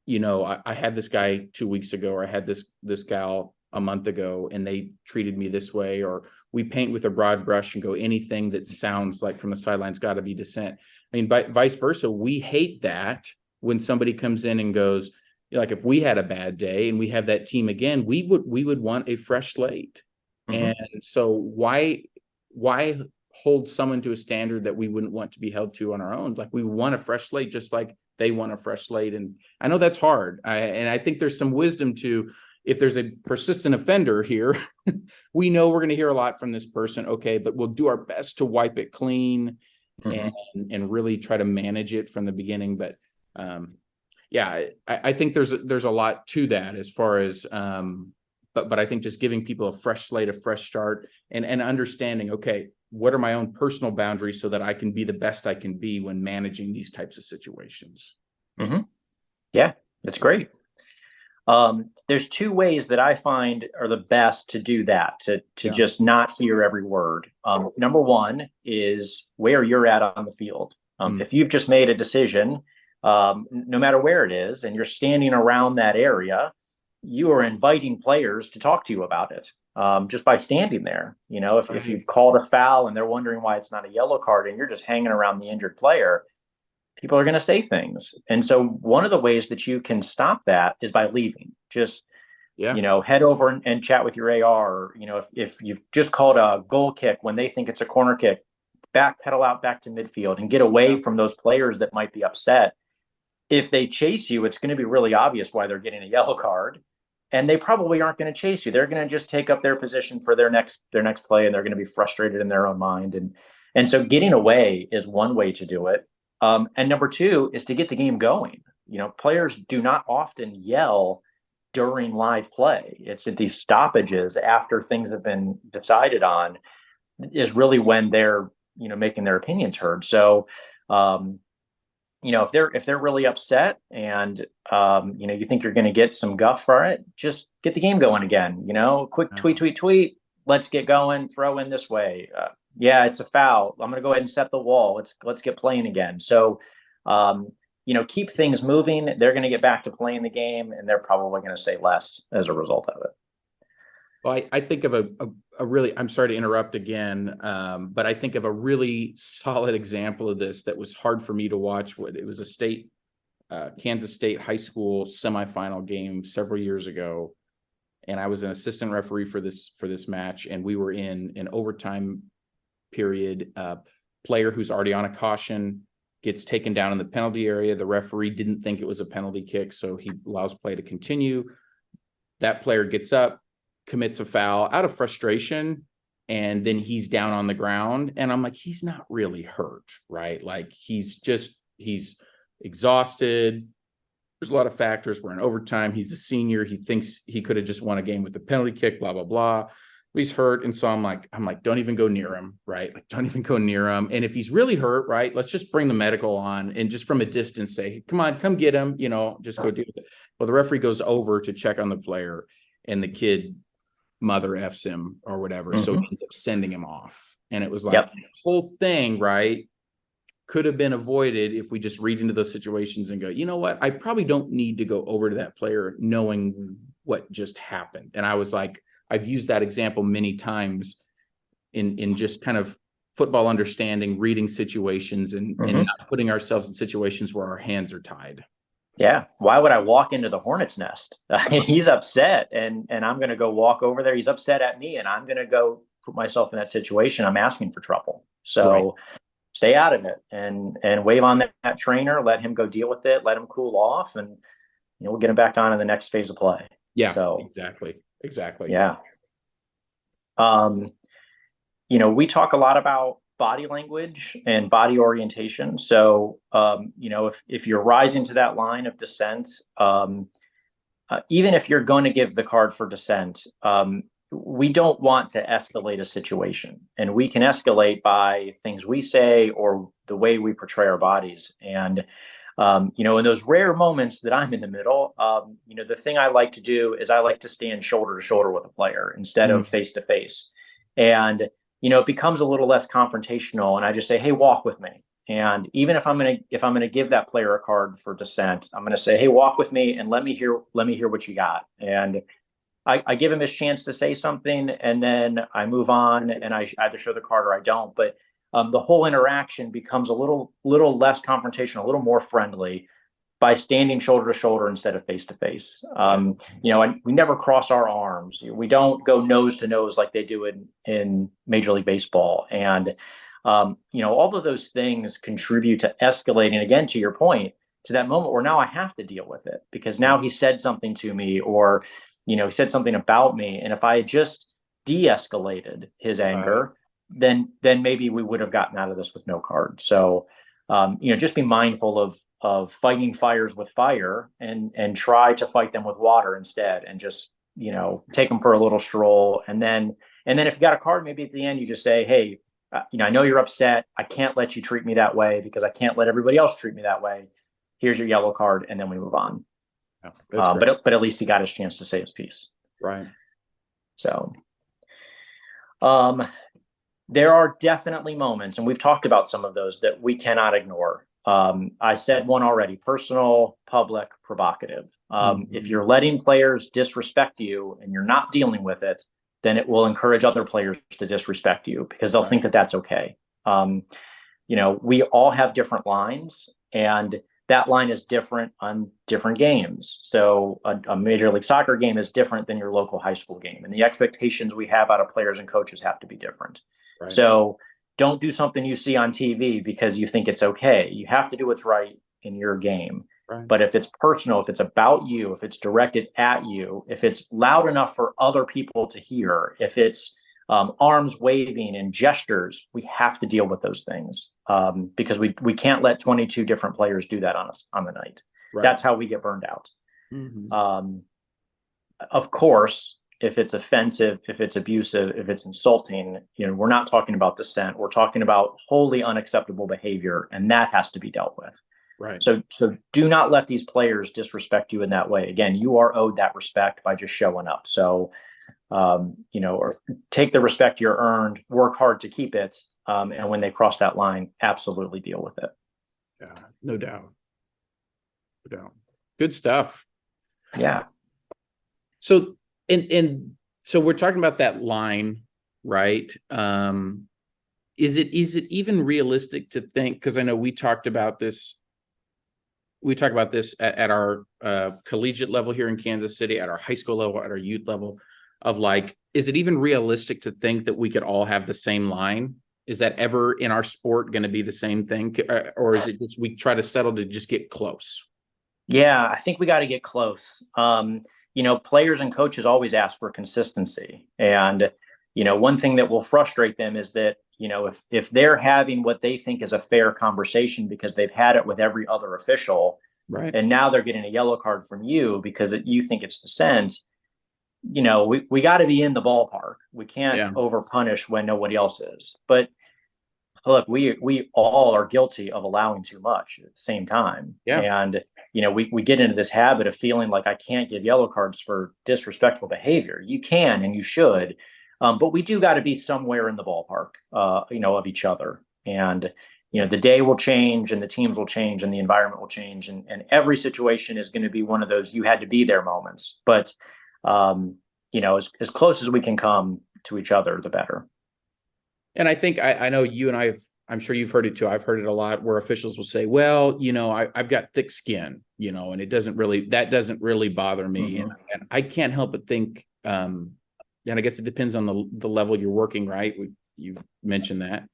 you know, I had this guy 2 weeks ago, or I had this gal a month ago, and they treated me this way, or we paint with a broad brush and go, anything that sounds like from the sidelines got to be dissent. I mean, vice versa. We hate that when somebody comes in and goes, like, if we had a bad day and we have that team again, we would want a fresh slate. And so why hold someone to a standard that we wouldn't want to be held to on our own? Like, we want a fresh slate, just like they want a fresh slate. And I know that's hard. And I think there's some wisdom to, if there's a persistent offender here, we know we're going to hear a lot from this person. Okay, but we'll do our best to wipe it clean and really try to manage it from the beginning. But I think there's a lot to that as far as, but I think just giving people a fresh slate, a fresh start, and understanding, okay, what are my own personal boundaries so that I can be the best I can be when managing these types of situations. Yeah, that's great. There's two ways that I find are the best to do that, to just not hear every word. Number one is where you're at on the field. If you've just made a decision, no matter where it is, and you're standing around that area, you are inviting players to talk to you about it, just by standing there. You know, if you've called a foul and they're wondering why it's not a yellow card, and you're just hanging around the injured player, people are going to say things. And so one of the ways that you can stop that is by leaving. Just, you know, head over and chat with your AR. Or, you know, if you've just called a goal kick when they think it's a corner kick, pedal out back to midfield and get away from those players that might be upset. If they chase you, it's going to be really obvious why they're getting a yellow card, and they probably aren't going to chase you. They're going to just take up their position for their next play, and they're going to be frustrated in their own mind. And so getting away is one way to do it. And number two is to get the game going. You know, players do not often yell during live play. It's at these stoppages after things have been decided on is really when they're, you know, making their opinions heard. So, you know, if they're really upset and, you know, you think you're going to get some guff for it, just get the game going again. You know, quick tweet. Let's get going. Throw in this way. Yeah, it's a foul. I'm going to go ahead and set the wall. Let's get playing again. So, you know, keep things moving. They're going to get back to playing the game, and they're probably going to say less as a result of it. Well, I think of a really, I'm sorry to interrupt again, but I think of a really solid example of this that was hard for me to watch. It was a Kansas State high school semifinal game several years ago, and I was an assistant referee for this match, and we were in an overtime period. Player who's already on a caution gets taken down in the penalty area. The referee didn't think it was a penalty kick, so he allows play to continue. That player gets up, commits a foul out of frustration, and then he's down on the ground. And I'm like, he's not really hurt, right? Like he's exhausted. There's a lot of factors. We're in overtime. He's a senior. He thinks he could have just won a game with the penalty kick, blah, blah, blah. he's hurt. And so I'm like, don't even go near him, right? Like, don't even go near him. And if he's really hurt, right, let's just bring the medical on and just from a distance say, come on, come get him, just go do it. Well, the referee goes over to check on the player and the kid mother F's him or whatever. So he ends up sending him off. And it was like the whole thing, right, could have been avoided if we just read into those situations and go, you know what, I probably don't need to go over to that player knowing what just happened. And I was like, I've used that example many times in just kind of football understanding, reading situations and not putting ourselves in situations where our hands are tied. Yeah. Why would I walk into the hornet's nest? He's upset and I'm going to go walk over there. He's upset at me and I'm going to go put myself in that situation. I'm asking for trouble. So stay out of it and wave on that trainer, let him go deal with it, let him cool off and we'll get him back on in the next phase of play. Yeah, so exactly. Yeah. We talk a lot about body language and body orientation. So, if you're rising to that line of dissent, even if you're going to give the card for dissent, we don't want to escalate a situation, and we can escalate by things we say or the way we portray our bodies. And in those rare moments that I'm in the middle, the thing I like to do is I like to stand shoulder to shoulder with a player instead of face to face. And, it becomes a little less confrontational and I just say, hey, walk with me. And even if I'm going to give that player a card for dissent, I'm going to say, hey, walk with me and let me hear what you got. And I give him his chance to say something and then I move on and I either show the card or I don't. But the whole interaction becomes a little less confrontational, a little more friendly by standing shoulder to shoulder instead of face to face. We never cross our arms. We don't go nose to nose like they do in Major League Baseball. And, all of those things contribute to escalating, again, to your point, to that moment where now I have to deal with it because now he said something to me or, he said something about me. And if I had just de-escalated his anger, then maybe we would have gotten out of this with no card. So, just be mindful of fighting fires with fire and try to fight them with water instead. And just, take them for a little stroll. And then if you got a card, maybe at the end, you just say, hey, I know you're upset. I can't let you treat me that way because I can't let everybody else treat me that way. Here's your yellow card. And then we move on. Oh, but at least he got his chance to say his piece. Right. So, there are definitely moments, and we've talked about some of those that we cannot ignore. I said one already: personal, public, provocative. If you're letting players disrespect you and you're not dealing with it, then it will encourage other players to disrespect you because they'll think that that's okay. We all have different lines, and that line is different on different games. So a Major League Soccer game is different than your local high school game, and the expectations we have out of players and coaches have to be different. Right. So don't do something you see on TV because you think it's okay. You have to do what's right in your game. Right. But if it's personal, if it's about you, if it's directed at you, if it's loud enough for other people to hear, if it's arms waving and gestures, we have to deal with those things because we can't let 22 different players do that on us on the night. Right. That's how we get burned out. Of course, if it's offensive, if it's abusive, if it's insulting, we're not talking about dissent. We're talking about wholly unacceptable behavior, and that has to be dealt with. Right. So do not let these players disrespect you in that way. Again, you are owed that respect by just showing up. So, or take the respect you're earned, work hard to keep it. And when they cross that line, absolutely deal with it. Yeah, no doubt. No doubt. Good stuff. Yeah. So, and so we're talking about that line, right? Is it even realistic to think, because I know we talk about this at our collegiate level here in Kansas City, at our high school level, at our youth level, of like, is it even realistic to think that we could all have the same line? Is that ever in our sport going to be the same thing? Or is it just we try to settle to just get close? Yeah, I think we got to get close. Players and coaches always ask for consistency. And, one thing that will frustrate them is that, if they're having what they think is a fair conversation because they've had it with every other official, right, and now they're getting a yellow card from you because you think it's dissent, we got to be in the ballpark. We can't Yeah. over punish when nobody else is. But look, we all are guilty of allowing too much at the same time. Yeah. And, we get into this habit of feeling like I can't give yellow cards for disrespectful behavior. You can, and you should. But we do got to be somewhere in the ballpark, of each other. And, the day will change and the teams will change and the environment will change. And every situation is going to be one of those you had to be there moments. But, as close as we can come to each other, the better. And I think I know you and I'm sure you've heard it too. I've heard it a lot where officials will say, well, I've got thick skin, and that doesn't really bother me. Mm-hmm. And I can't help but think, and I guess it depends on the level you're working, right? You've mentioned that.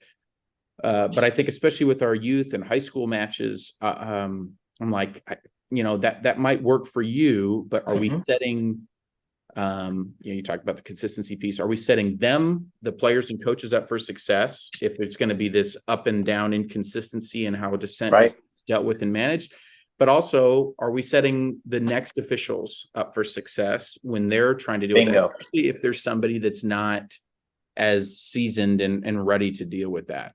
But I think especially with our youth and high school matches, I'm like, that might work for you, but are we setting, you talked about the consistency piece. Are we setting them, the players and coaches, up for success if it's going to be this up and down inconsistency in how dissent is dealt with and managed? But also, are we setting the next officials up for success when they're trying to deal with that, especially if there's somebody that's not as seasoned and ready to deal with that?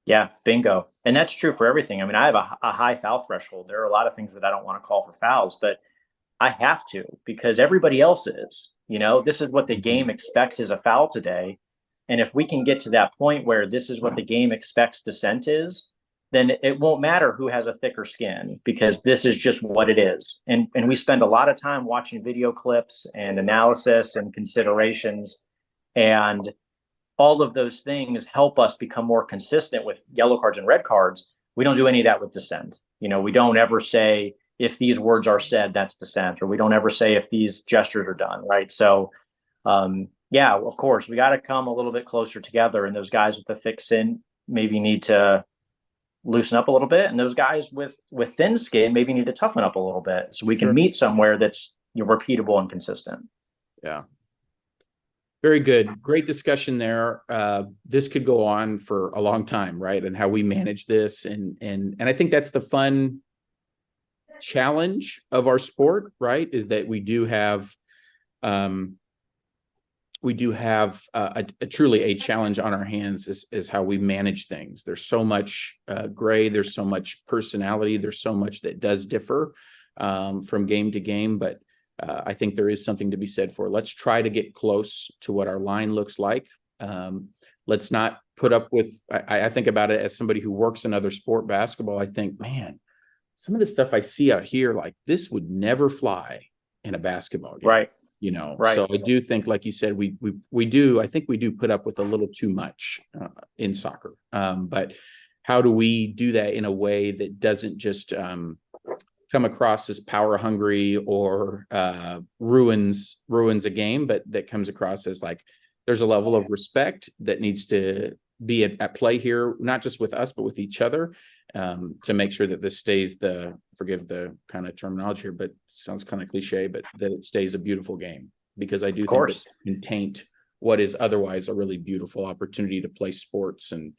Yeah, bingo. And that's true for everything. I mean, I have a high foul threshold. There are a lot of things that I don't want to call for fouls, but I have to, because everybody else is. This is what the game expects is a foul today. And if we can get to that point where this is what the game expects dissent is, then it won't matter who has a thicker skin, because this is just what it is. And we spend a lot of time watching video clips and analysis and considerations, and all of those things help us become more consistent with yellow cards and red cards. We don't do any of that with dissent. We don't ever say, if these words are said, that's dissent, or we don't ever say if these gestures are done, right? So, of course, we got to come a little bit closer together, and those guys with the thick skin maybe need to loosen up a little bit, and those guys with thin skin maybe need to toughen up a little bit, so we can meet somewhere that's repeatable and consistent. Yeah. Very good. Great discussion there. This could go on for a long time, right? And how we manage this. And I think that's the fun challenge of our sport, right? Is that we do have a truly a challenge on our hands is how we manage things. There's so much gray, there's so much personality, there's so much that does differ from game to game, but I think there is something to be said for, let's try to get close to what our line looks like. Let's not put up with, I think about it as somebody who works in other sport, basketball. I think, man, some of the stuff I see out here, like this would never fly in a basketball game. Right. So I do think, like you said, I think we do put up with a little too much in soccer. But how do we do that in a way that doesn't just come across as power hungry or ruins a game, but that comes across as like, there's a level of respect that needs to be at play here, not just with us, but with each other, to make sure that this stays forgive the kind of terminology here, but it sounds kind of cliche, but that it stays a beautiful game, because I do think that it can taint what is otherwise a really beautiful opportunity to play sports and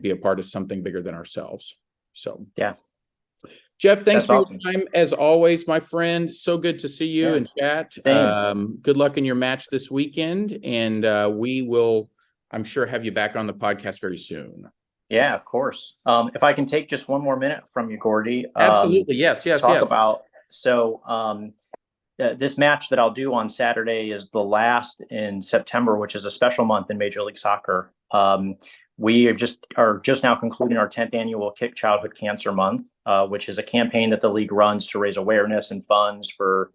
be a part of something bigger than ourselves. So, yeah. Jeff, thanks for your time as always, my friend. So good to see you and chat. Good luck in your match this weekend, and we will, I'm sure, have you back on the podcast very soon. Yeah, of course. If I can take just one more minute from you, Gordie. Absolutely. Yes. Talk about, this match that I'll do on Saturday is the last in September, which is a special month in Major League Soccer. We are just now concluding our 10th annual Kick Childhood Cancer Month, which is a campaign that the league runs to raise awareness and funds for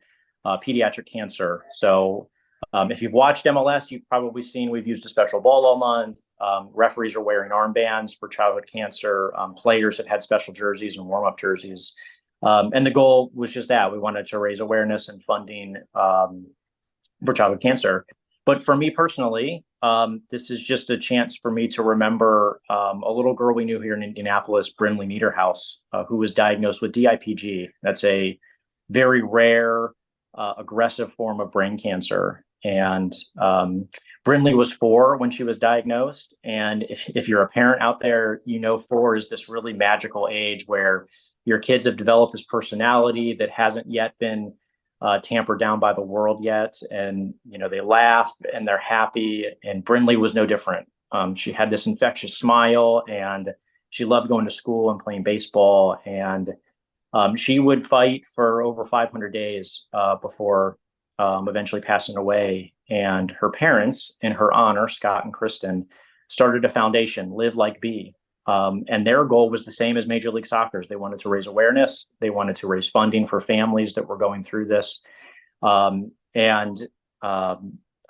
pediatric cancer. So if you've watched MLS, you've probably seen we've used a special ball all month. Referees are wearing armbands for childhood cancer. Players have had special jerseys and warm-up jerseys. And the goal was just that. We wanted to raise awareness and funding for childhood cancer. But for me personally, this is just a chance for me to remember a little girl we knew here in Indianapolis, Brinnley Niederhouse, who was diagnosed with DIPG. That's a very rare, aggressive form of brain cancer. And Brinnley was 4 when she was diagnosed. And if you're a parent out there, 4 is this really magical age where your kids have developed this personality that hasn't yet been tampered down by the world yet. And, they laugh and they're happy. And Brinnley was no different. She had this infectious smile, and she loved going to school and playing baseball. And she would fight for over 500 days before eventually passing away. And her parents, in her honor, Scott and Kristen, started a foundation, Live Like B. And their goal was the same as Major League Soccer's. They wanted to raise awareness. They wanted to raise funding for families that were going through this.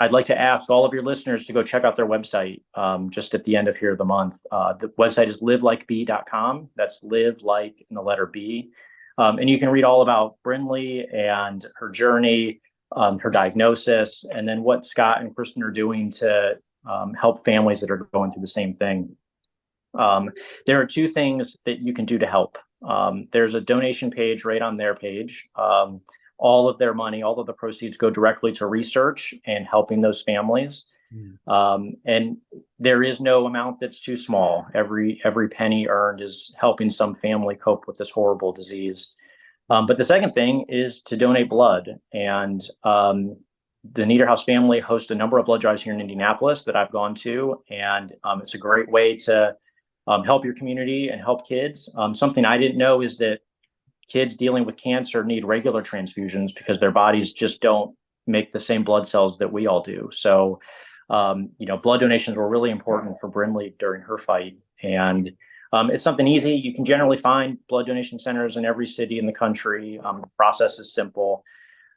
I'd like to ask all of your listeners to go check out their website just at the end of here of the month. The website is livelikeb.com. That's live like in the letter B. And you can read all about Brinnley and her journey, her diagnosis, and then what Scott and Kristen are doing to help families that are going through the same thing. There are two things that you can do to help. There's a donation page right on their page. All of their money, all of the proceeds go directly to research and helping those families. And there is no amount that's too small. Every penny earned is helping some family cope with this horrible disease. But the second thing is to donate blood. And the Niederhaus family hosts a number of blood drives here in Indianapolis that I've gone to. And it's a great way to help your community and help kids. Something I didn't know is that kids dealing with cancer need regular transfusions because their bodies just don't make the same blood cells that we all do. So, blood donations were really important for Brinnley during her fight. And it's something easy. You can generally find blood donation centers in every city in the country. The process is simple.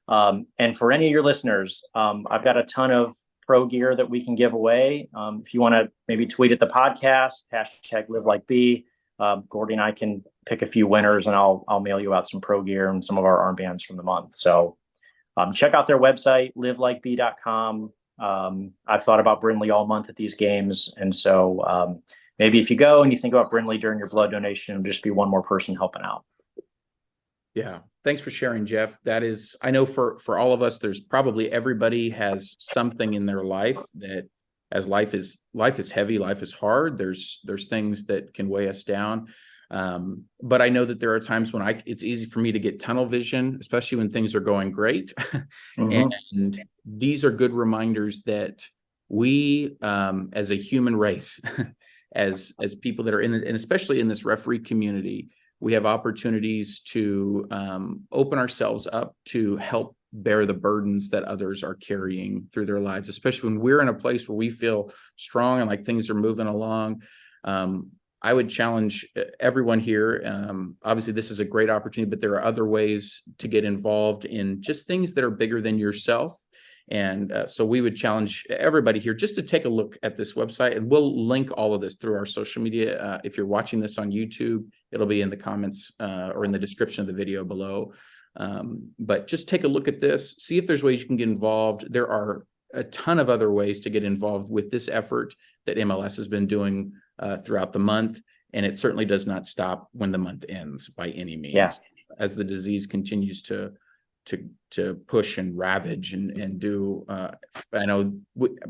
And for any of your listeners, I've got a ton of pro gear that we can give away. If you want to maybe tweet at the podcast, hashtag Live Like B. Gordie and I can pick a few winners, and I'll mail you out some pro gear and some of our armbands from the month. So check out their website, livelikeb.com. I've thought about Brinnley all month at these games. And so maybe if you go and you think about Brinnley during your blood donation, it'll just be one more person helping out. Yeah. Thanks for sharing, Jeff. That is, I know for all of us, there's probably everybody has something in their life that, as life is heavy, life is hard. There's things that can weigh us down. But I know that there are times when it's easy for me to get tunnel vision, especially when things are going great. Mm-hmm. And these are good reminders that we, as a human race, as people that are in it, and especially in this referee community, we have opportunities to open ourselves up to help bear the burdens that others are carrying through their lives, especially when we're in a place where we feel strong and like things are moving along. I would challenge everyone here. Obviously, this is a great opportunity, but there are other ways to get involved in just things that are bigger than yourself. And so we would challenge everybody here just to take a look at this website, and we'll link all of this through our social media. If you're watching this on YouTube, it'll be in the comments or in the description of the video below. But just take a look at this, see if there's ways you can get involved. There are a ton of other ways to get involved with this effort that MLS has been doing throughout the month. And it certainly does not stop when the month ends by any means. Yeah. As the disease continues to push and ravage and do, I know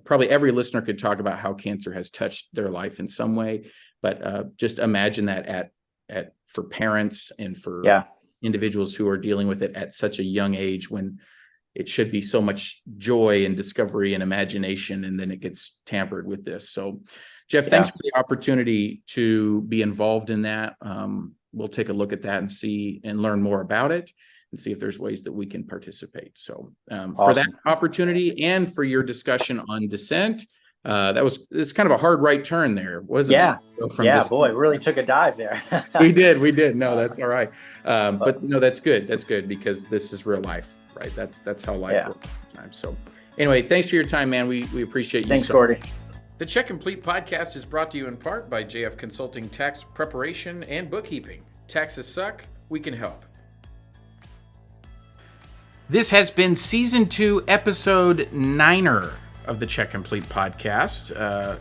probably every listener could talk about how cancer has touched their life in some way, but just imagine that for parents and for individuals who are dealing with it at such a young age, when it should be so much joy and discovery and imagination, and then it gets tampered with this. So, Jeff, thanks for the opportunity to be involved in that. We'll take a look at that and see and learn more about it and see if there's ways that we can participate. So for that opportunity and for your discussion on dissent, it's kind of a hard right turn there, wasn't it? Boy, we really took a dive there. We did. No, that's all right. But no, that's good. That's good, because this is real life, right? That's how life works sometimes. So anyway, thanks for your time, man. We appreciate you. Thanks, Gordie. The Check Complete podcast is brought to you in part by JF Consulting Tax Preparation and Bookkeeping. Taxes suck, we can help. This has been Season 2, Episode 9 of the Check Complete podcast.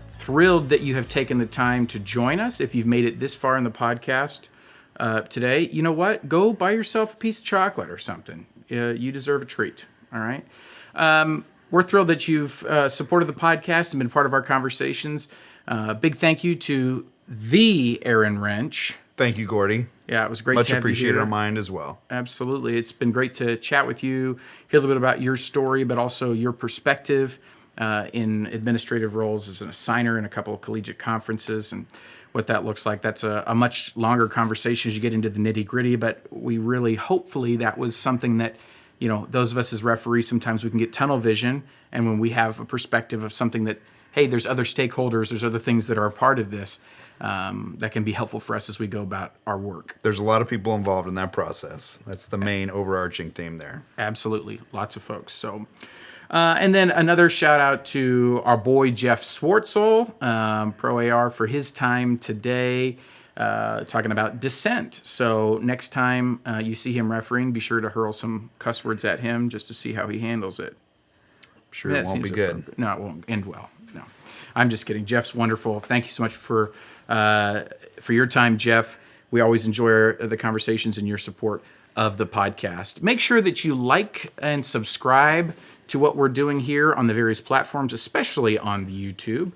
Thrilled that you have taken the time to join us. If you've made it this far in the podcast today, you know what? Go buy yourself a piece of chocolate or something. You deserve a treat, all right? We're thrilled that you've supported the podcast and been part of our conversations. Big thank you to the Aaron Rench. Thank you, Gordie. Yeah, it was great Much to have appreciated you on here. mine as well. Absolutely. It's been great to chat with you, hear a little bit about your story, but also your perspective in administrative roles as an assigner in a couple of collegiate conferences and what that looks like. That's a much longer conversation as you get into the nitty gritty, but we really, hopefully that was something that, those of us as referees, sometimes we can get tunnel vision. And when we have a perspective of something that, hey, there's other stakeholders, there's other things that are a part of this, that can be helpful for us as we go about our work. There's a lot of people involved in that process. That's the main overarching theme there. Absolutely. Lots of folks. So, and then another shout out to our boy, Jeff Swartzel, Pro AR, for his time today, talking about dissent. So next time you see him refereeing, be sure to hurl some cuss words at him just to see how he handles it. Sure, it won't be good. Appropriate. No, it won't end well. No, I'm just kidding. Jeff's wonderful. Thank you so much for your time, Jeff. We always enjoy the conversations and your support of the podcast. Make sure that you like and subscribe to what we're doing here on the various platforms, especially on the YouTube.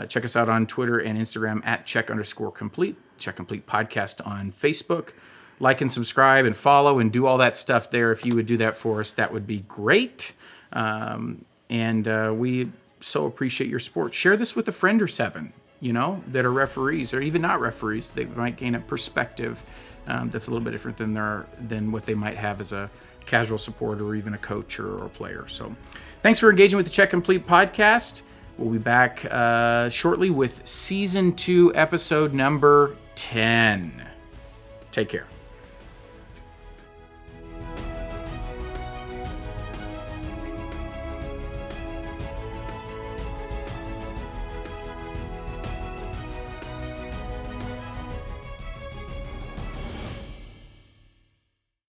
Check us out on Twitter and Instagram at @check_complete. Check Complete Podcast on Facebook. Like and subscribe and follow and do all that stuff there. If you would do that for us, that would be great. And we so appreciate your support. Share this with a friend or seven, that are referees or even not referees. They might gain a perspective that's a little bit different than what they might have as a casual supporter or even a coach or a player. So thanks for engaging with the Check Complete podcast. We'll be back shortly with season 2, episode number 10. Take care.